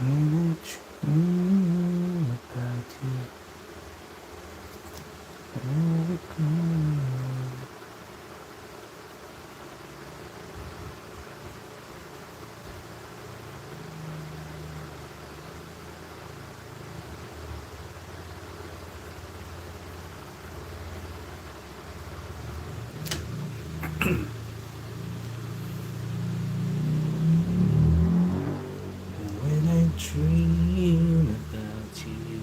When I dream about you, I recall. When I dream about you.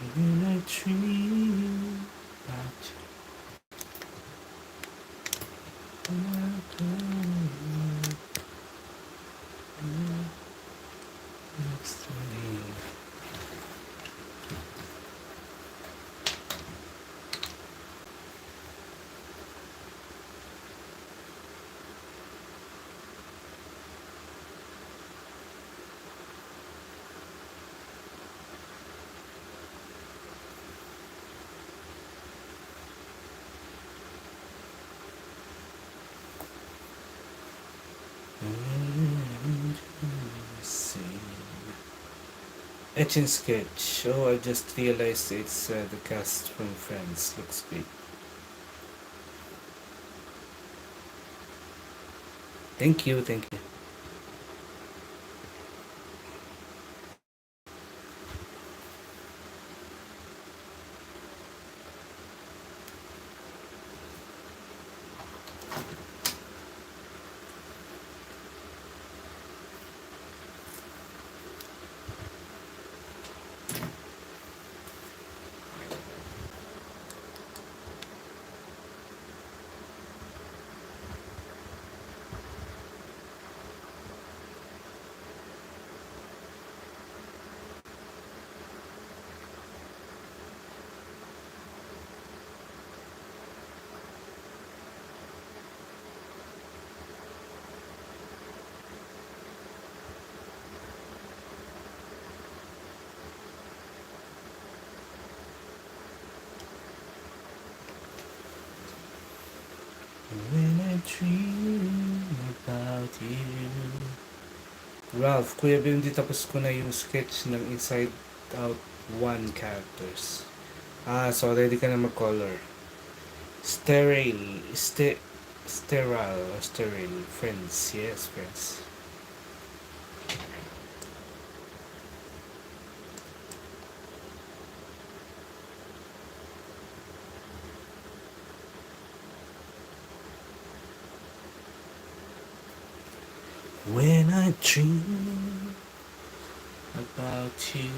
When I dream about you, next to me. Etch and sketch. Oh, I just realized it's the cast from Friends. Looks great. Thank you, thank you. When I dream about you. Ralph, Kuya Bill, hindi tapos ko na yung sketch ng Inside Out 1 characters. So ready ka na mag-color. Sterile. Sterile. Friends. Yes, friends. When I dream about you.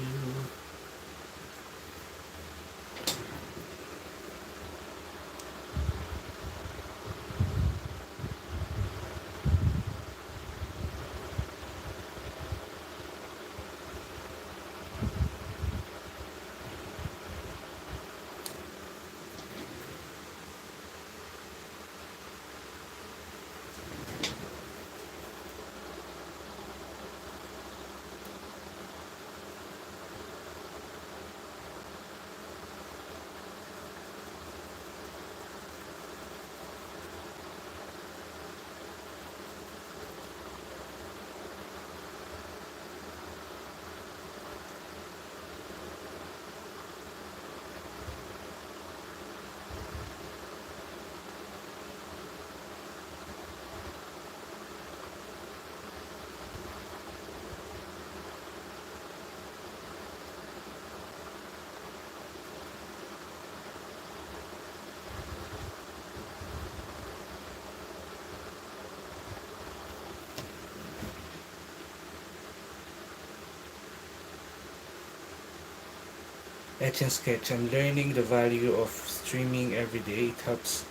Etch and sketch. I'm learning the value of streaming every day. It helps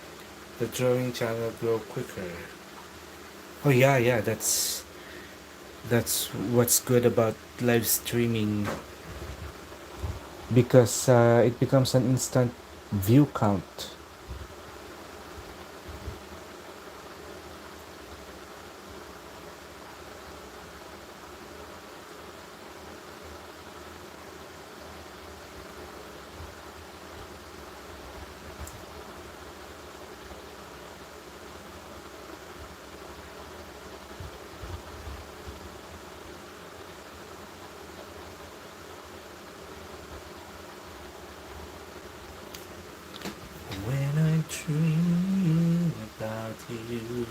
the drawing channel grow quicker. Oh yeah, yeah. That's what's good about live streaming because it becomes an instant view count. When I dream about you.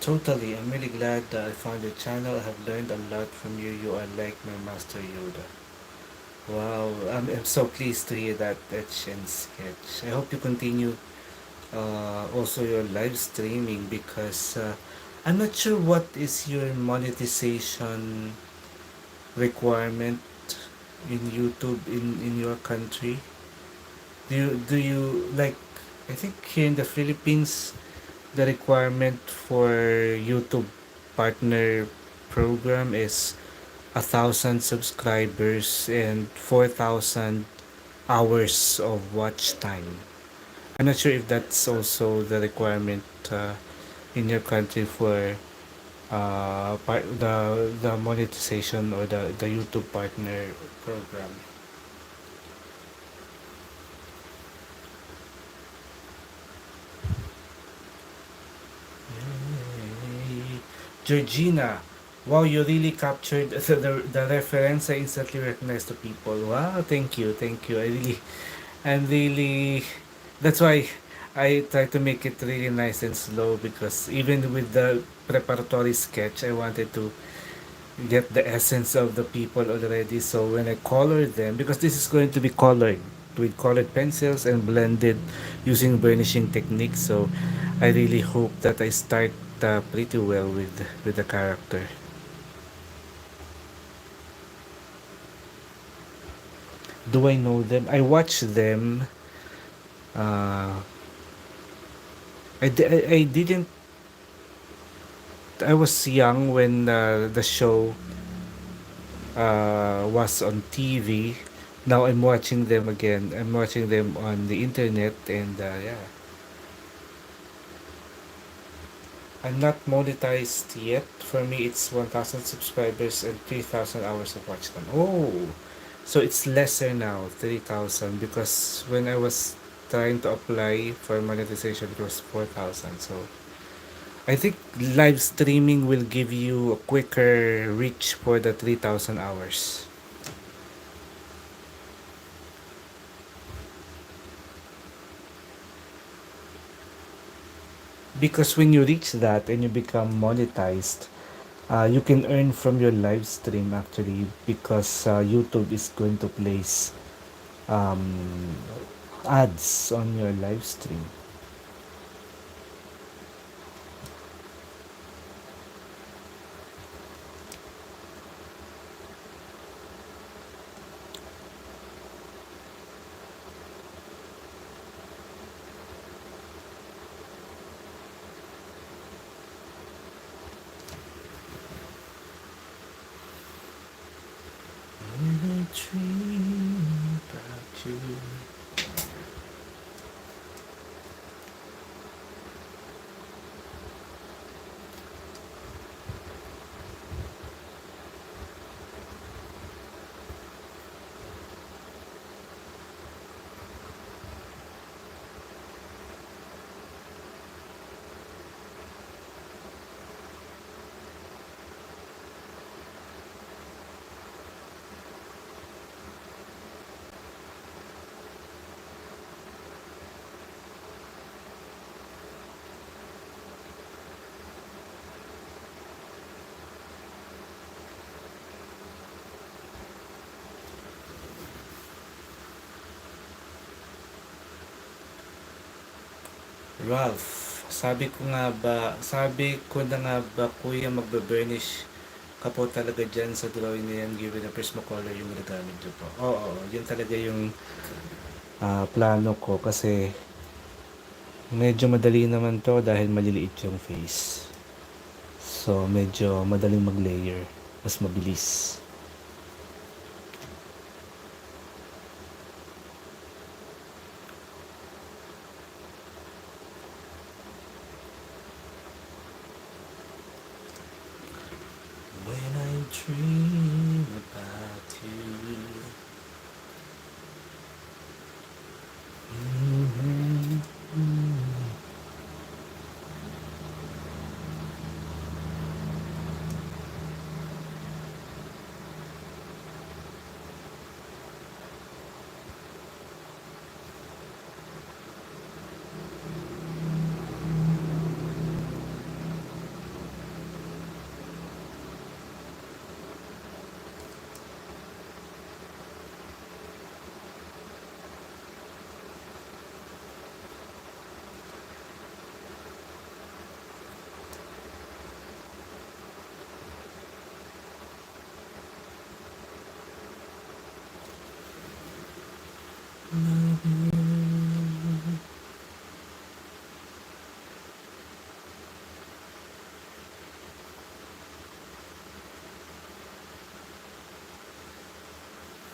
Totally, I'm really glad that I found your channel. I have learned a lot from you. You are like my master Yoda. Wow, I'm so pleased to hear that, Etch and Sketch. I hope you continue also your live streaming because I'm not sure what is your monetization requirement in YouTube in your country. Do you like I think here in the Philippines the requirement for YouTube partner program is 1,000 subscribers and 4,000 hours of watch time. I'm not sure if that's also the requirement in your country for the monetization or the YouTube partner program. Yay. Georgina, wow, you really captured the reference. I instantly recognized the people. Wow, thank you, thank you. I'm really, that's why I try to make it really nice and slow because even with the preparatory sketch, I wanted to get the essence of the people already. So when I color them, because this is going to be colored with colored pencils and blended using burnishing techniques, so I really hope that I start pretty well with the character. Do I know them? I watch them. Uh, I didn't. I was young when the show was on TV. Now I'm watching them again. I'm watching them on the internet, and yeah, I'm not monetized yet. For me, it's 1,000 subscribers and 3,000 hours of watch time. Oh, so it's lesser now, 3,000, because when I was trying to apply for monetization, it was 4,000. So I think live streaming will give you a quicker reach for the 3,000 hours. Because when you reach that and you become monetized, you can earn from your live stream actually, because YouTube is going to place um, ads on your live stream. When I dream about you. Ralph, sabi ko na nga ba kuya magbe-burnish ka po talaga dyan sa drawing na yan given na Prismacolor yung ginagamit nyo po. Oo, yun talaga yung plano ko kasi medyo madali naman to dahil maliliit yung face. So medyo madaling mag-layer, mas mabilis. When I dream about you.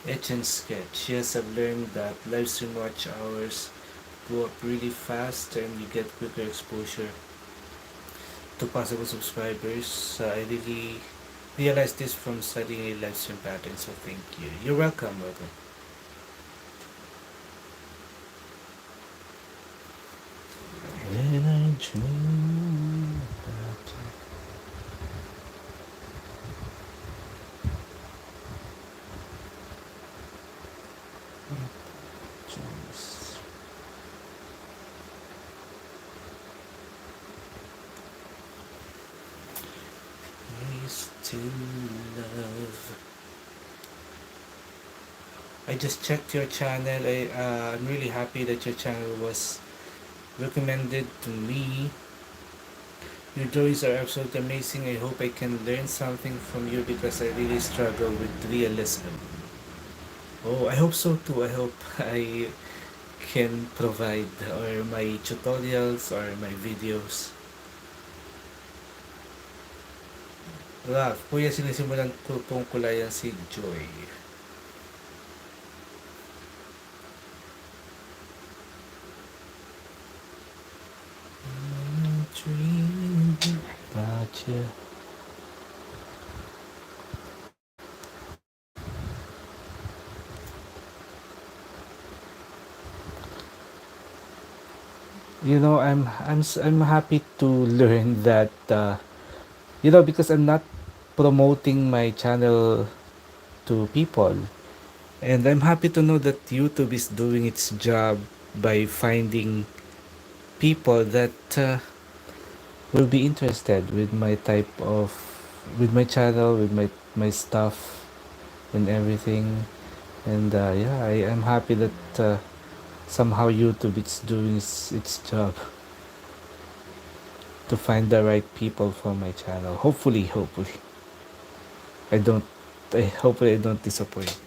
Etch and sketch. Yes, I've learned that live stream watch hours go up really fast and you get quicker exposure to possible subscribers. I really realized this from studying a live stream pattern, so thank you. You're welcome, welcome. When I dream about you. Dreams. Ways to love. I just checked your channel. I'm really happy that your channel was recommended to me. Your drawings are absolutely amazing. I hope I can learn something from you because I really struggle with realism. Oh, I hope so too. I hope I can provide or my tutorials or my videos. Ralph, kuya sinisimulan ko pong kulayan si Joy. Dream about you. I'm happy to learn that because I'm not promoting my channel to people, and I'm happy to know that YouTube is doing its job by finding people that will be interested with my type of with my channel, with my stuff and everything. And yeah, I am happy that somehow YouTube is doing its job to find the right people for my channel. Hopefully I don't hopefully I don't disappoint.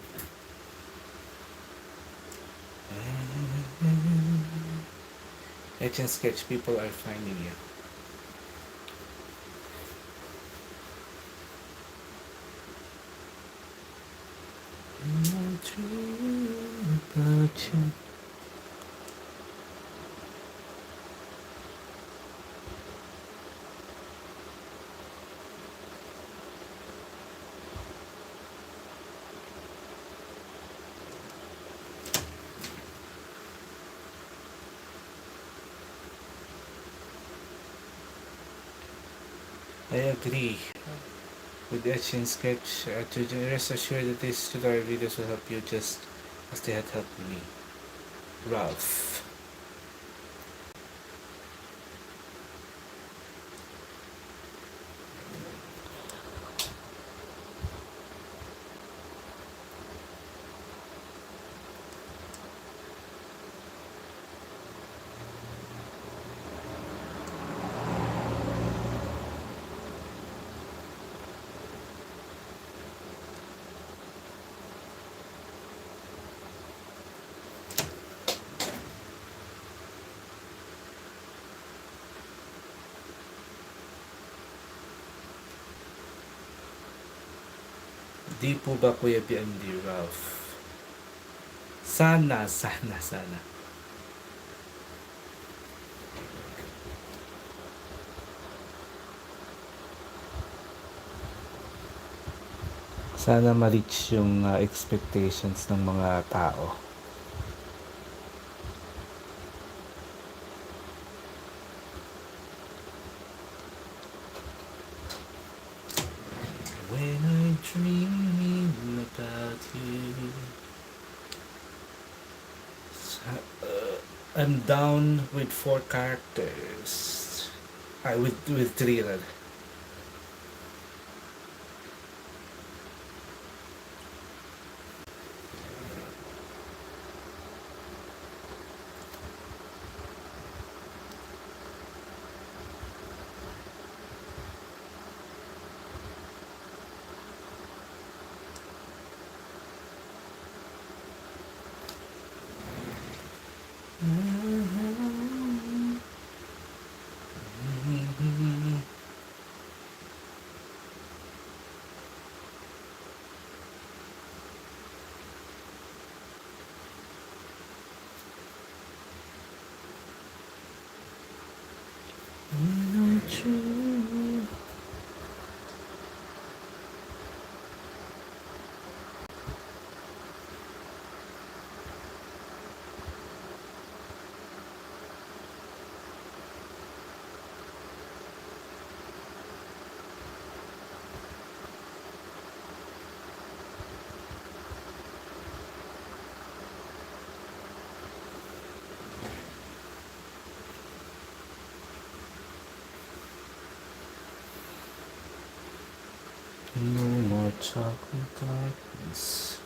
Etch and sketch people are finding you. About you. I agree with Etch and sketch. To rest assured that these tutorial videos will help you just as they had helped me. Ralph. Di po ba Kuya BMD Ralph? Sana. Sana ma-reach yung expectations ng mga tao. When I'm dreaming about you, I'm down with 4 characters. With 3 rather. No more chocolate darkness.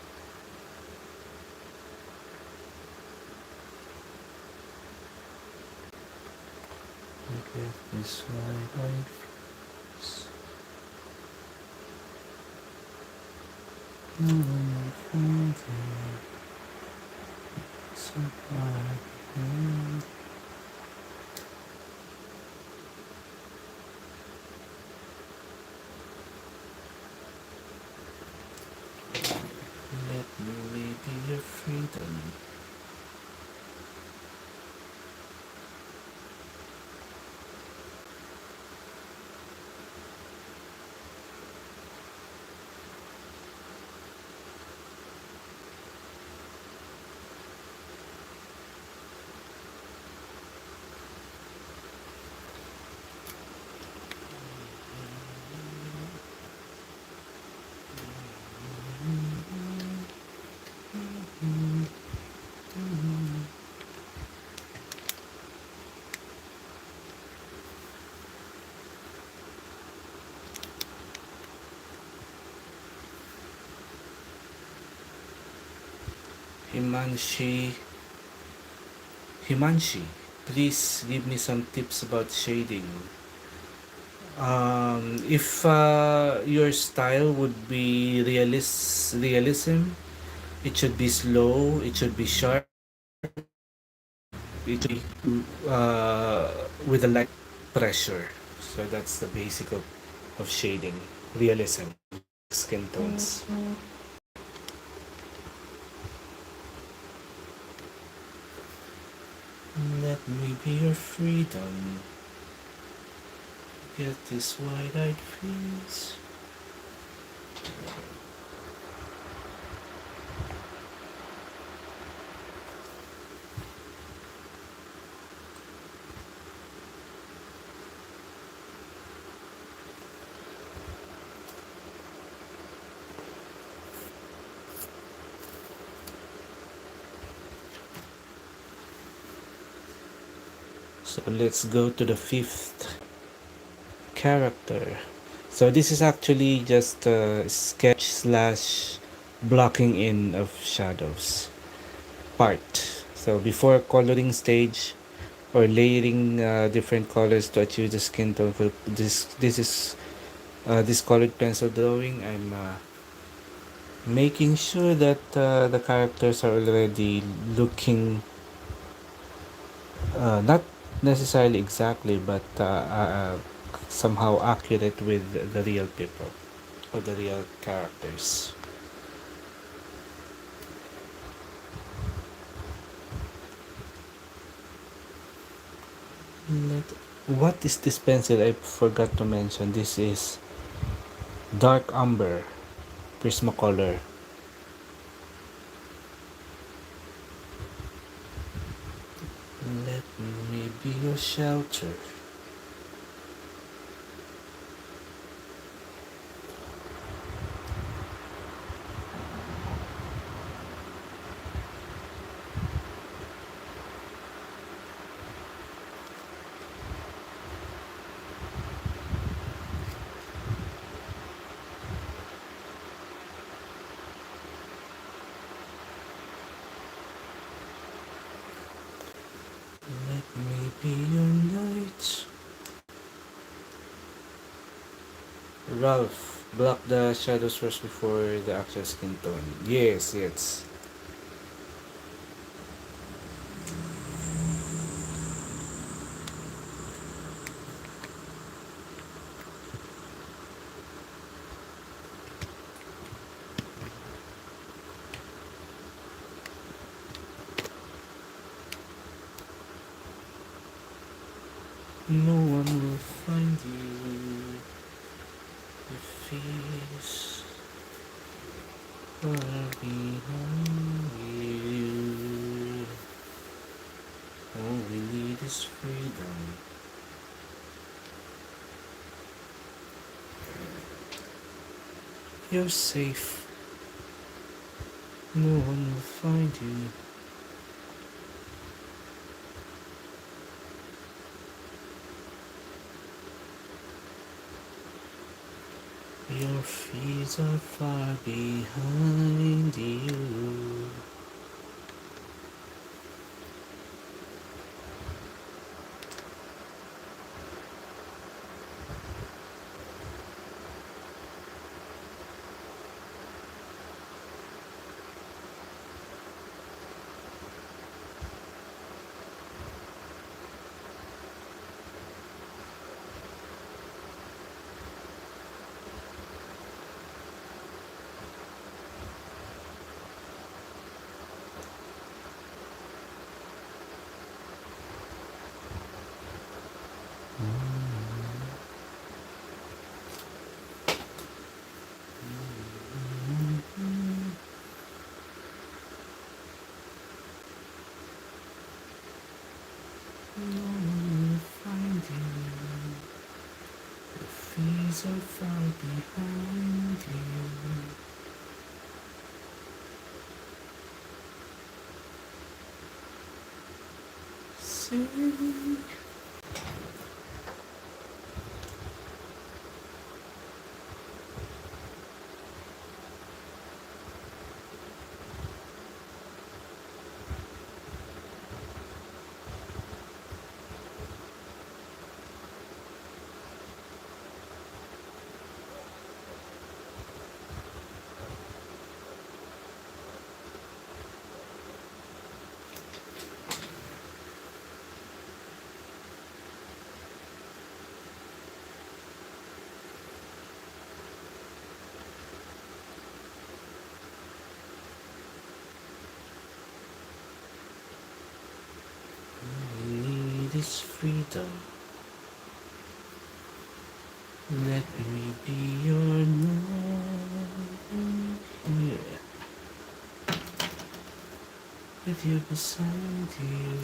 Forget this my life. No more further. So far. Let me be your freedom. Himanshi. Himanshi, please give me some tips about shading. If your style would be realism, it should be slow, it should be sharp, it should be with a light pressure. So that's the basic of shading, realism, skin tones. Let me be your freedom. Get this wide-eyed face. So let's go to the fifth character. So this is actually just a sketch slash blocking in of shadows part. So before coloring stage or layering different colors to achieve the skin tone for this is this colored pencil drawing. I'm making sure that the characters are already looking not necessarily exactly, but somehow accurate with the real people or the real characters. What is this pencil? I forgot to mention. This is dark umber Prismacolor. Let me be your shelter. Let me be your light. Ralph, block the shadows first before the actual skin tone. Yes, yes. No one will find you if he's far behind you. All we need is freedom. You're safe. No one will find you. Your feet are far behind you. No one will find you. Your feet are far behind you. Sing. is freedom. Let me be your knight here, with you beside you,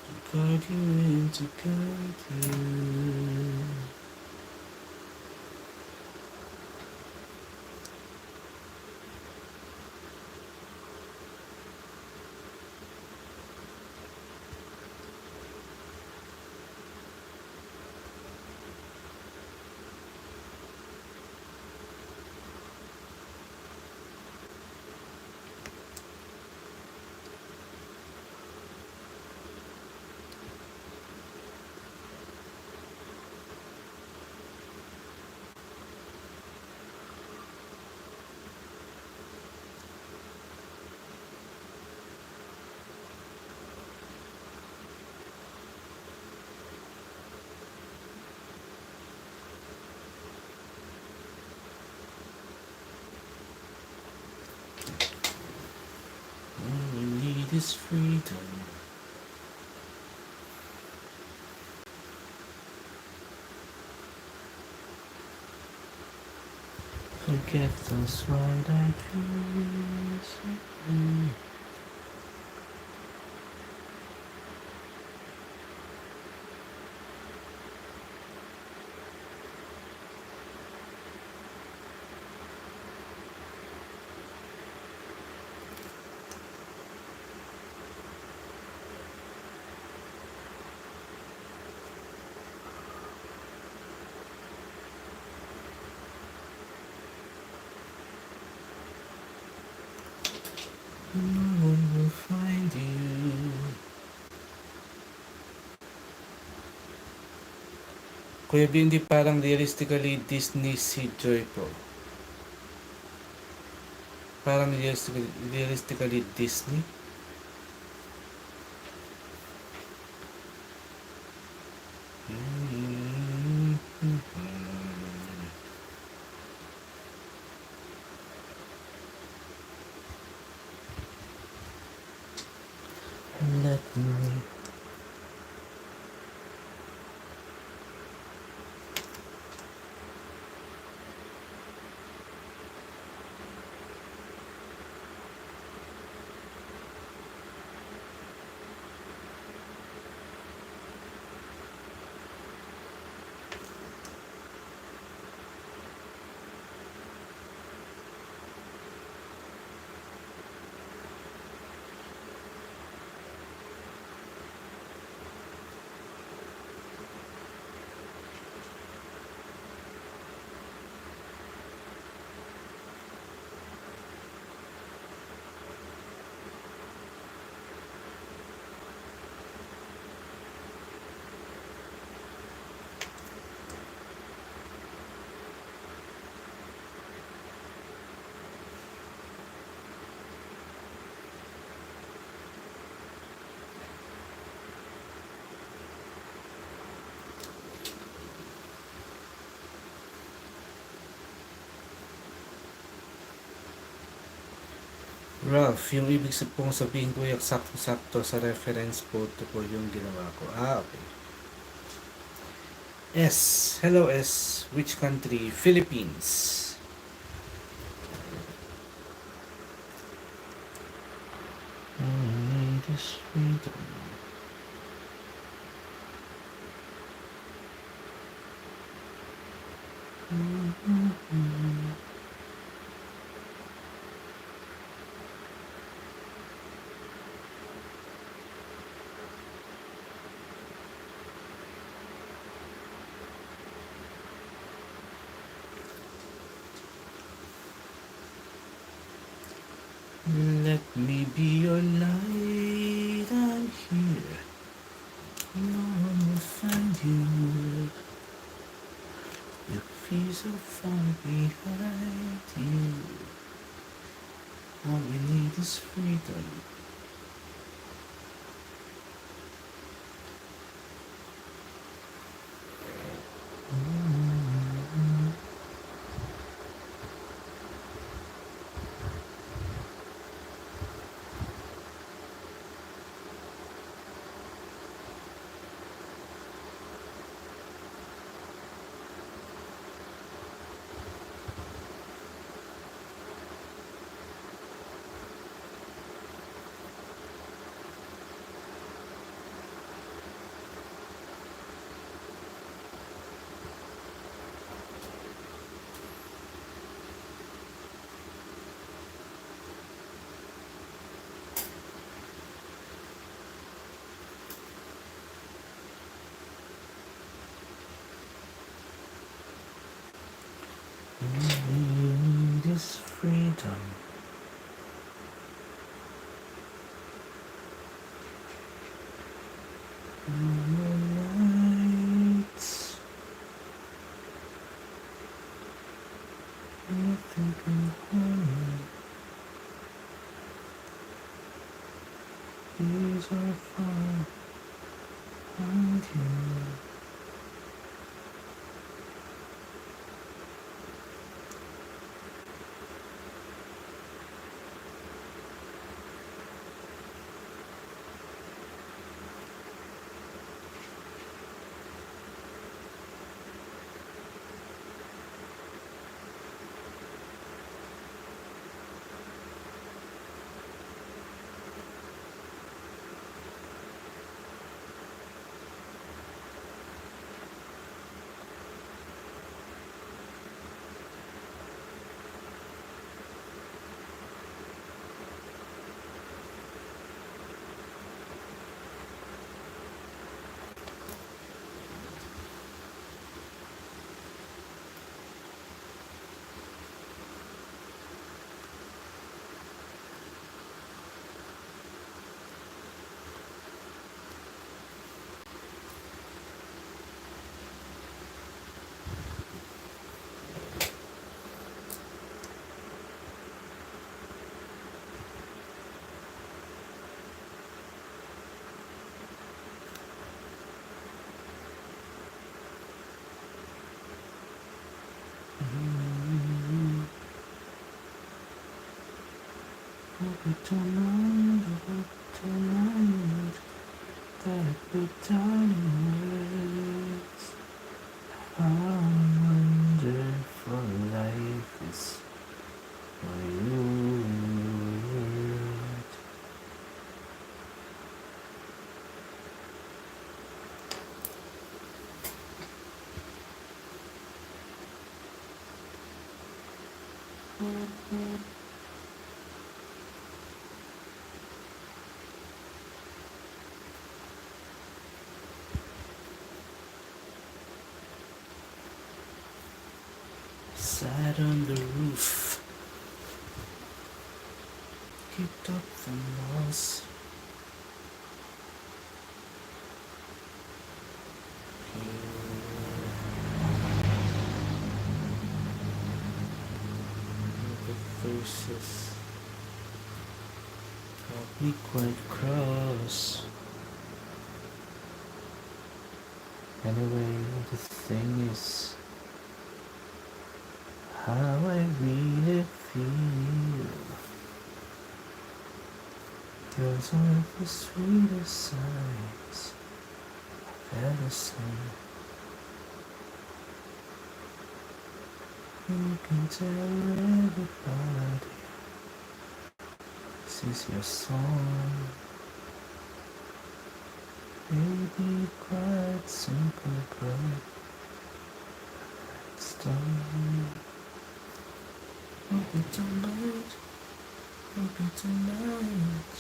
to guard you and to guide you. All we need is freedom. Forget those wide-eyed dreams. No one will find you. Kuya B, hindi parang realistically Disney si Joy po. Parang realistically Disney. Let me. Ralph, yung ibig pong sabihin ko yung sakto-sakto sa reference photo ko yung ginawa ko. Ah, okay. S. Hello S. Which country? Philippines. This freedom. Let me be your light, I'm here. No one will find you. You feel so far behind you. All we need is freedom. need is freedom. Lights, nothing can harm me. These are far behind you. Tonight, that put down words. How wonderful life is for you. Sat on the roof, kicked up the moss. The faces got me quite cross. Anyway, the thing is how I really feel. Those are the sweetest signs I've ever seen. You can tell everybody this is your song. Maybe quite simple, but it's done. Open tonight, open tonight.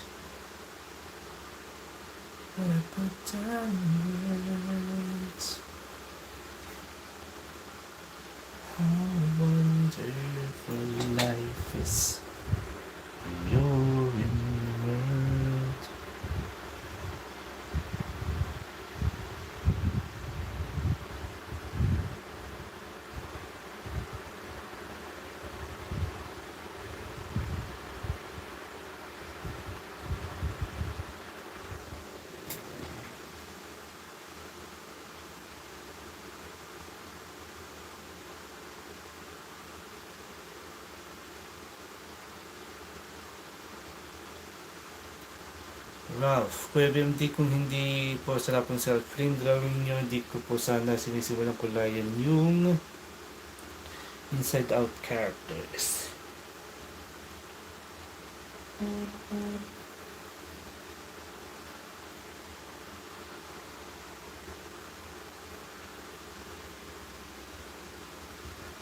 When I put down words, how wonderful life is when you're in the world. Ralph, Kuya BMD, kung hindi po sarap ng self-frame drawing nyo, hindi ko po sana sinisimulang kulayan yung inside-out characters.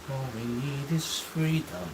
All we need is freedom.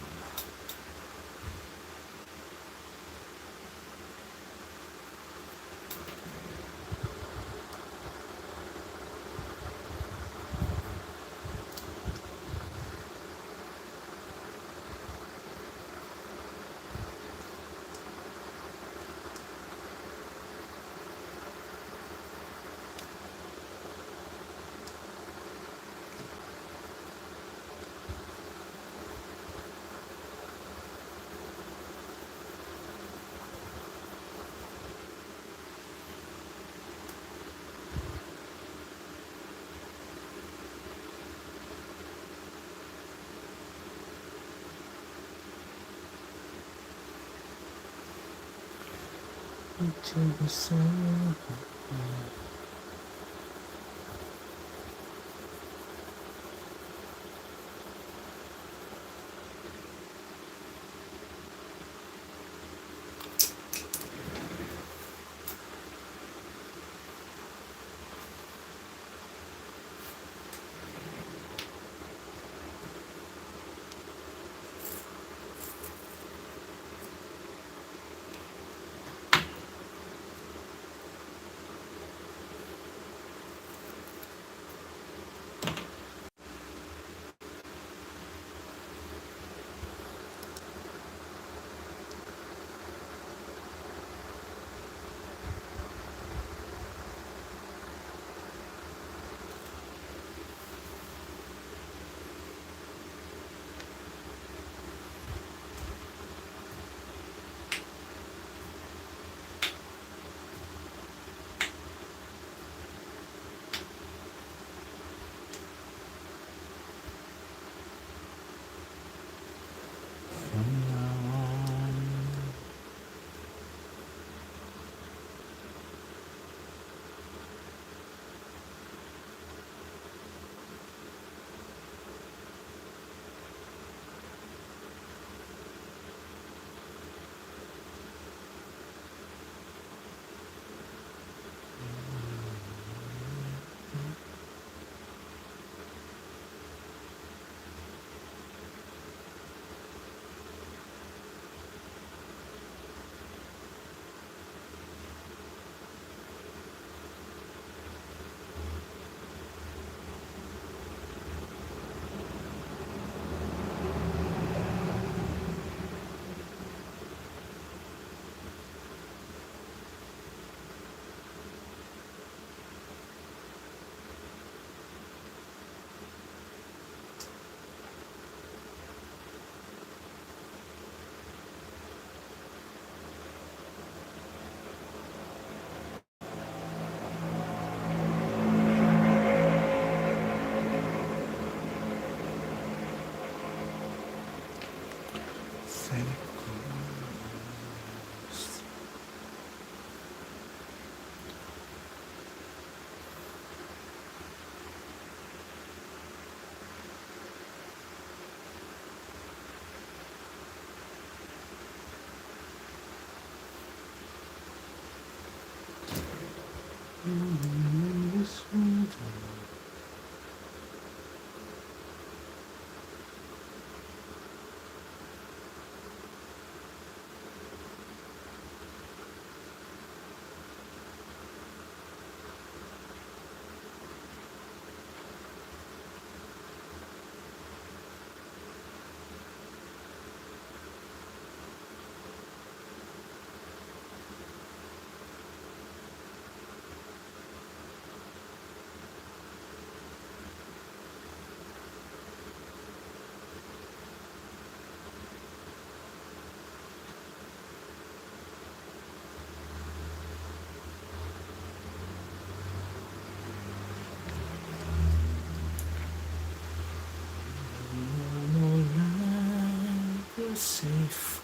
Safe.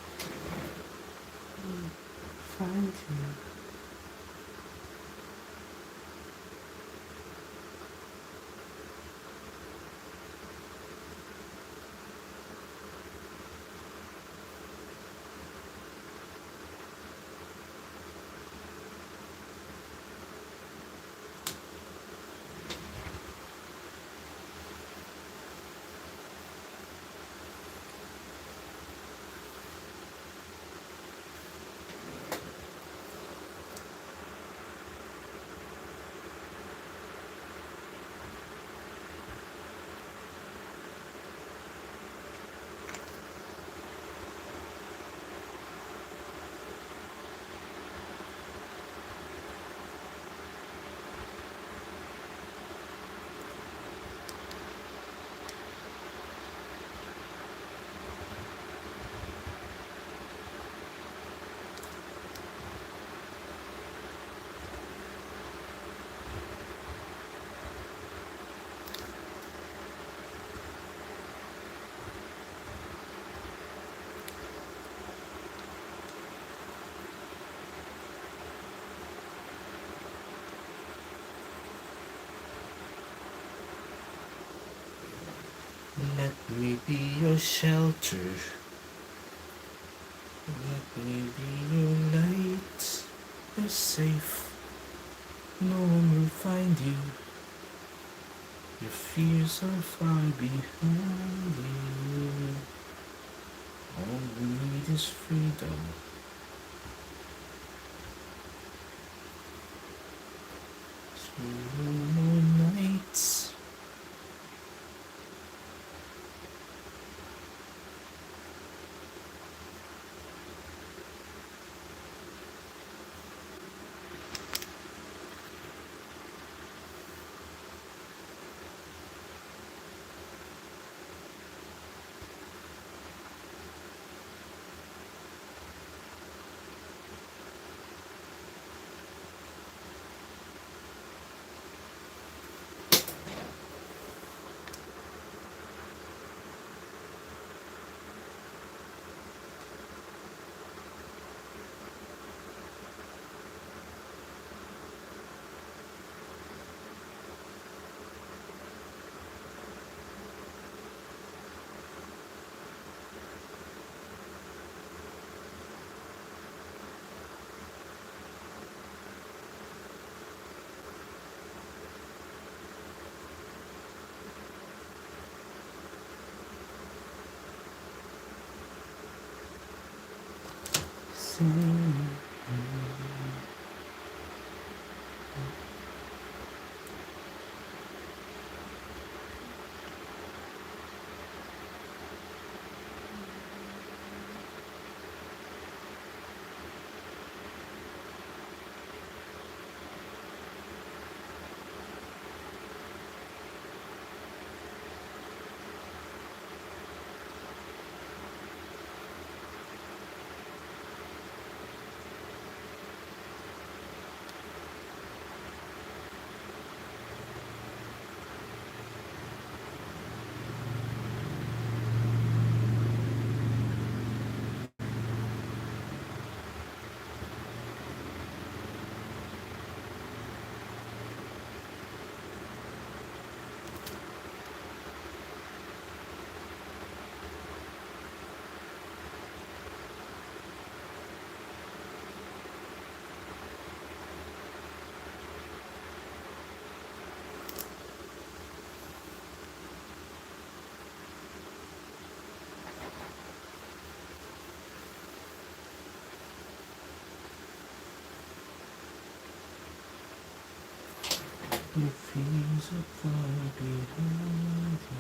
Find you. me be your shelter. Let me be your light. You're safe. No one will find you. Your fears are far behind you. All we need is freedom. So no nights. Sing. Your fears are far behind you.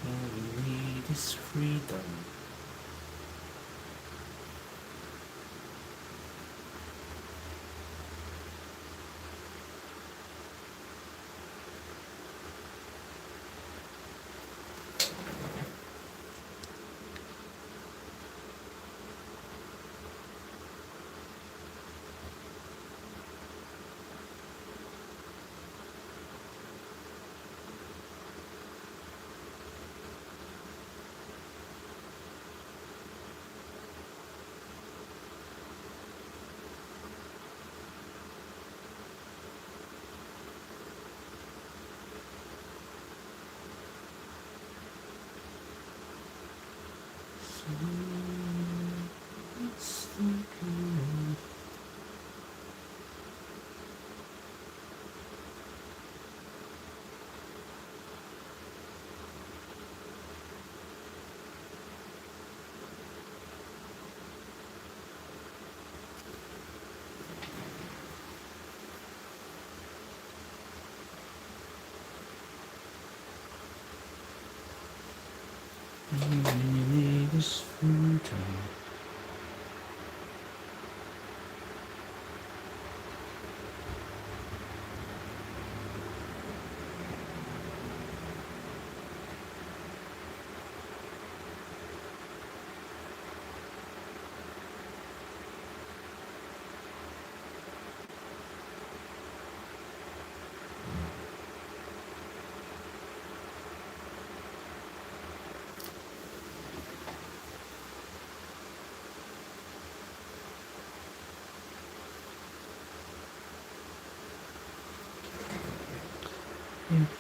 All we need is freedom. So let's think of all we need is freedom.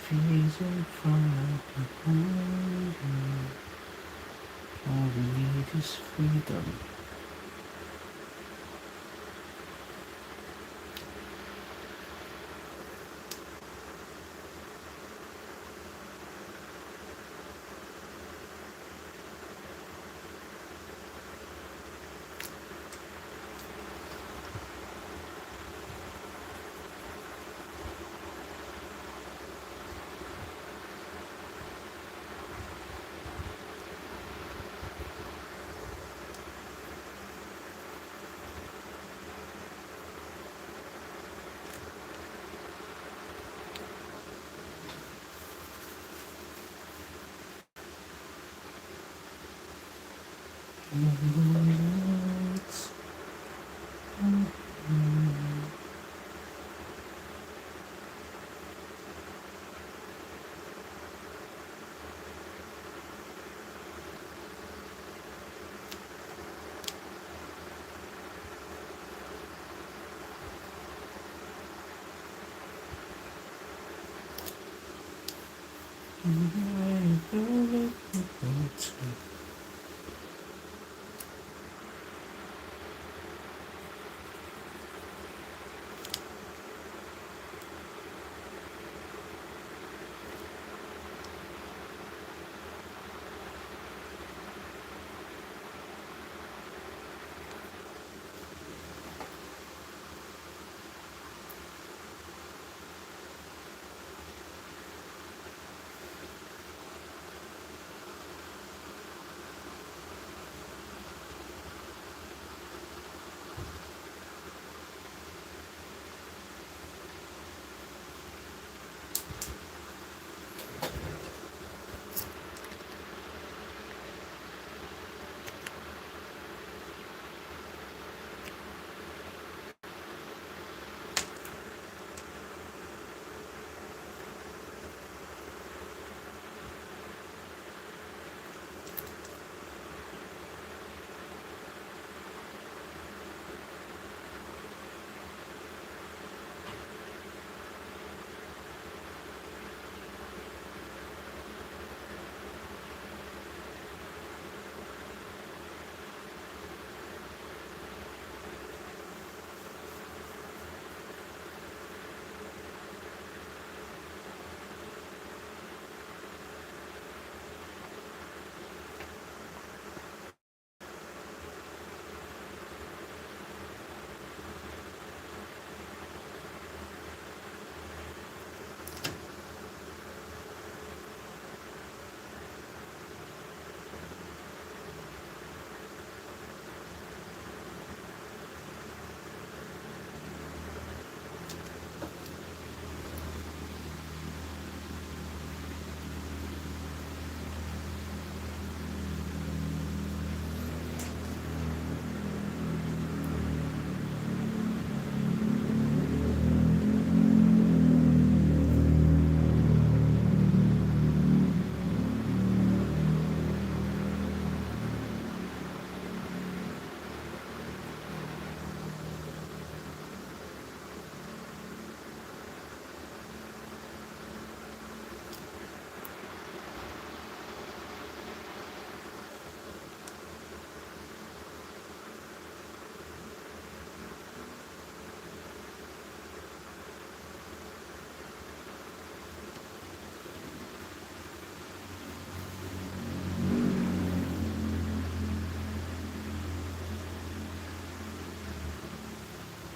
trees are far behind you. All we need is freedom.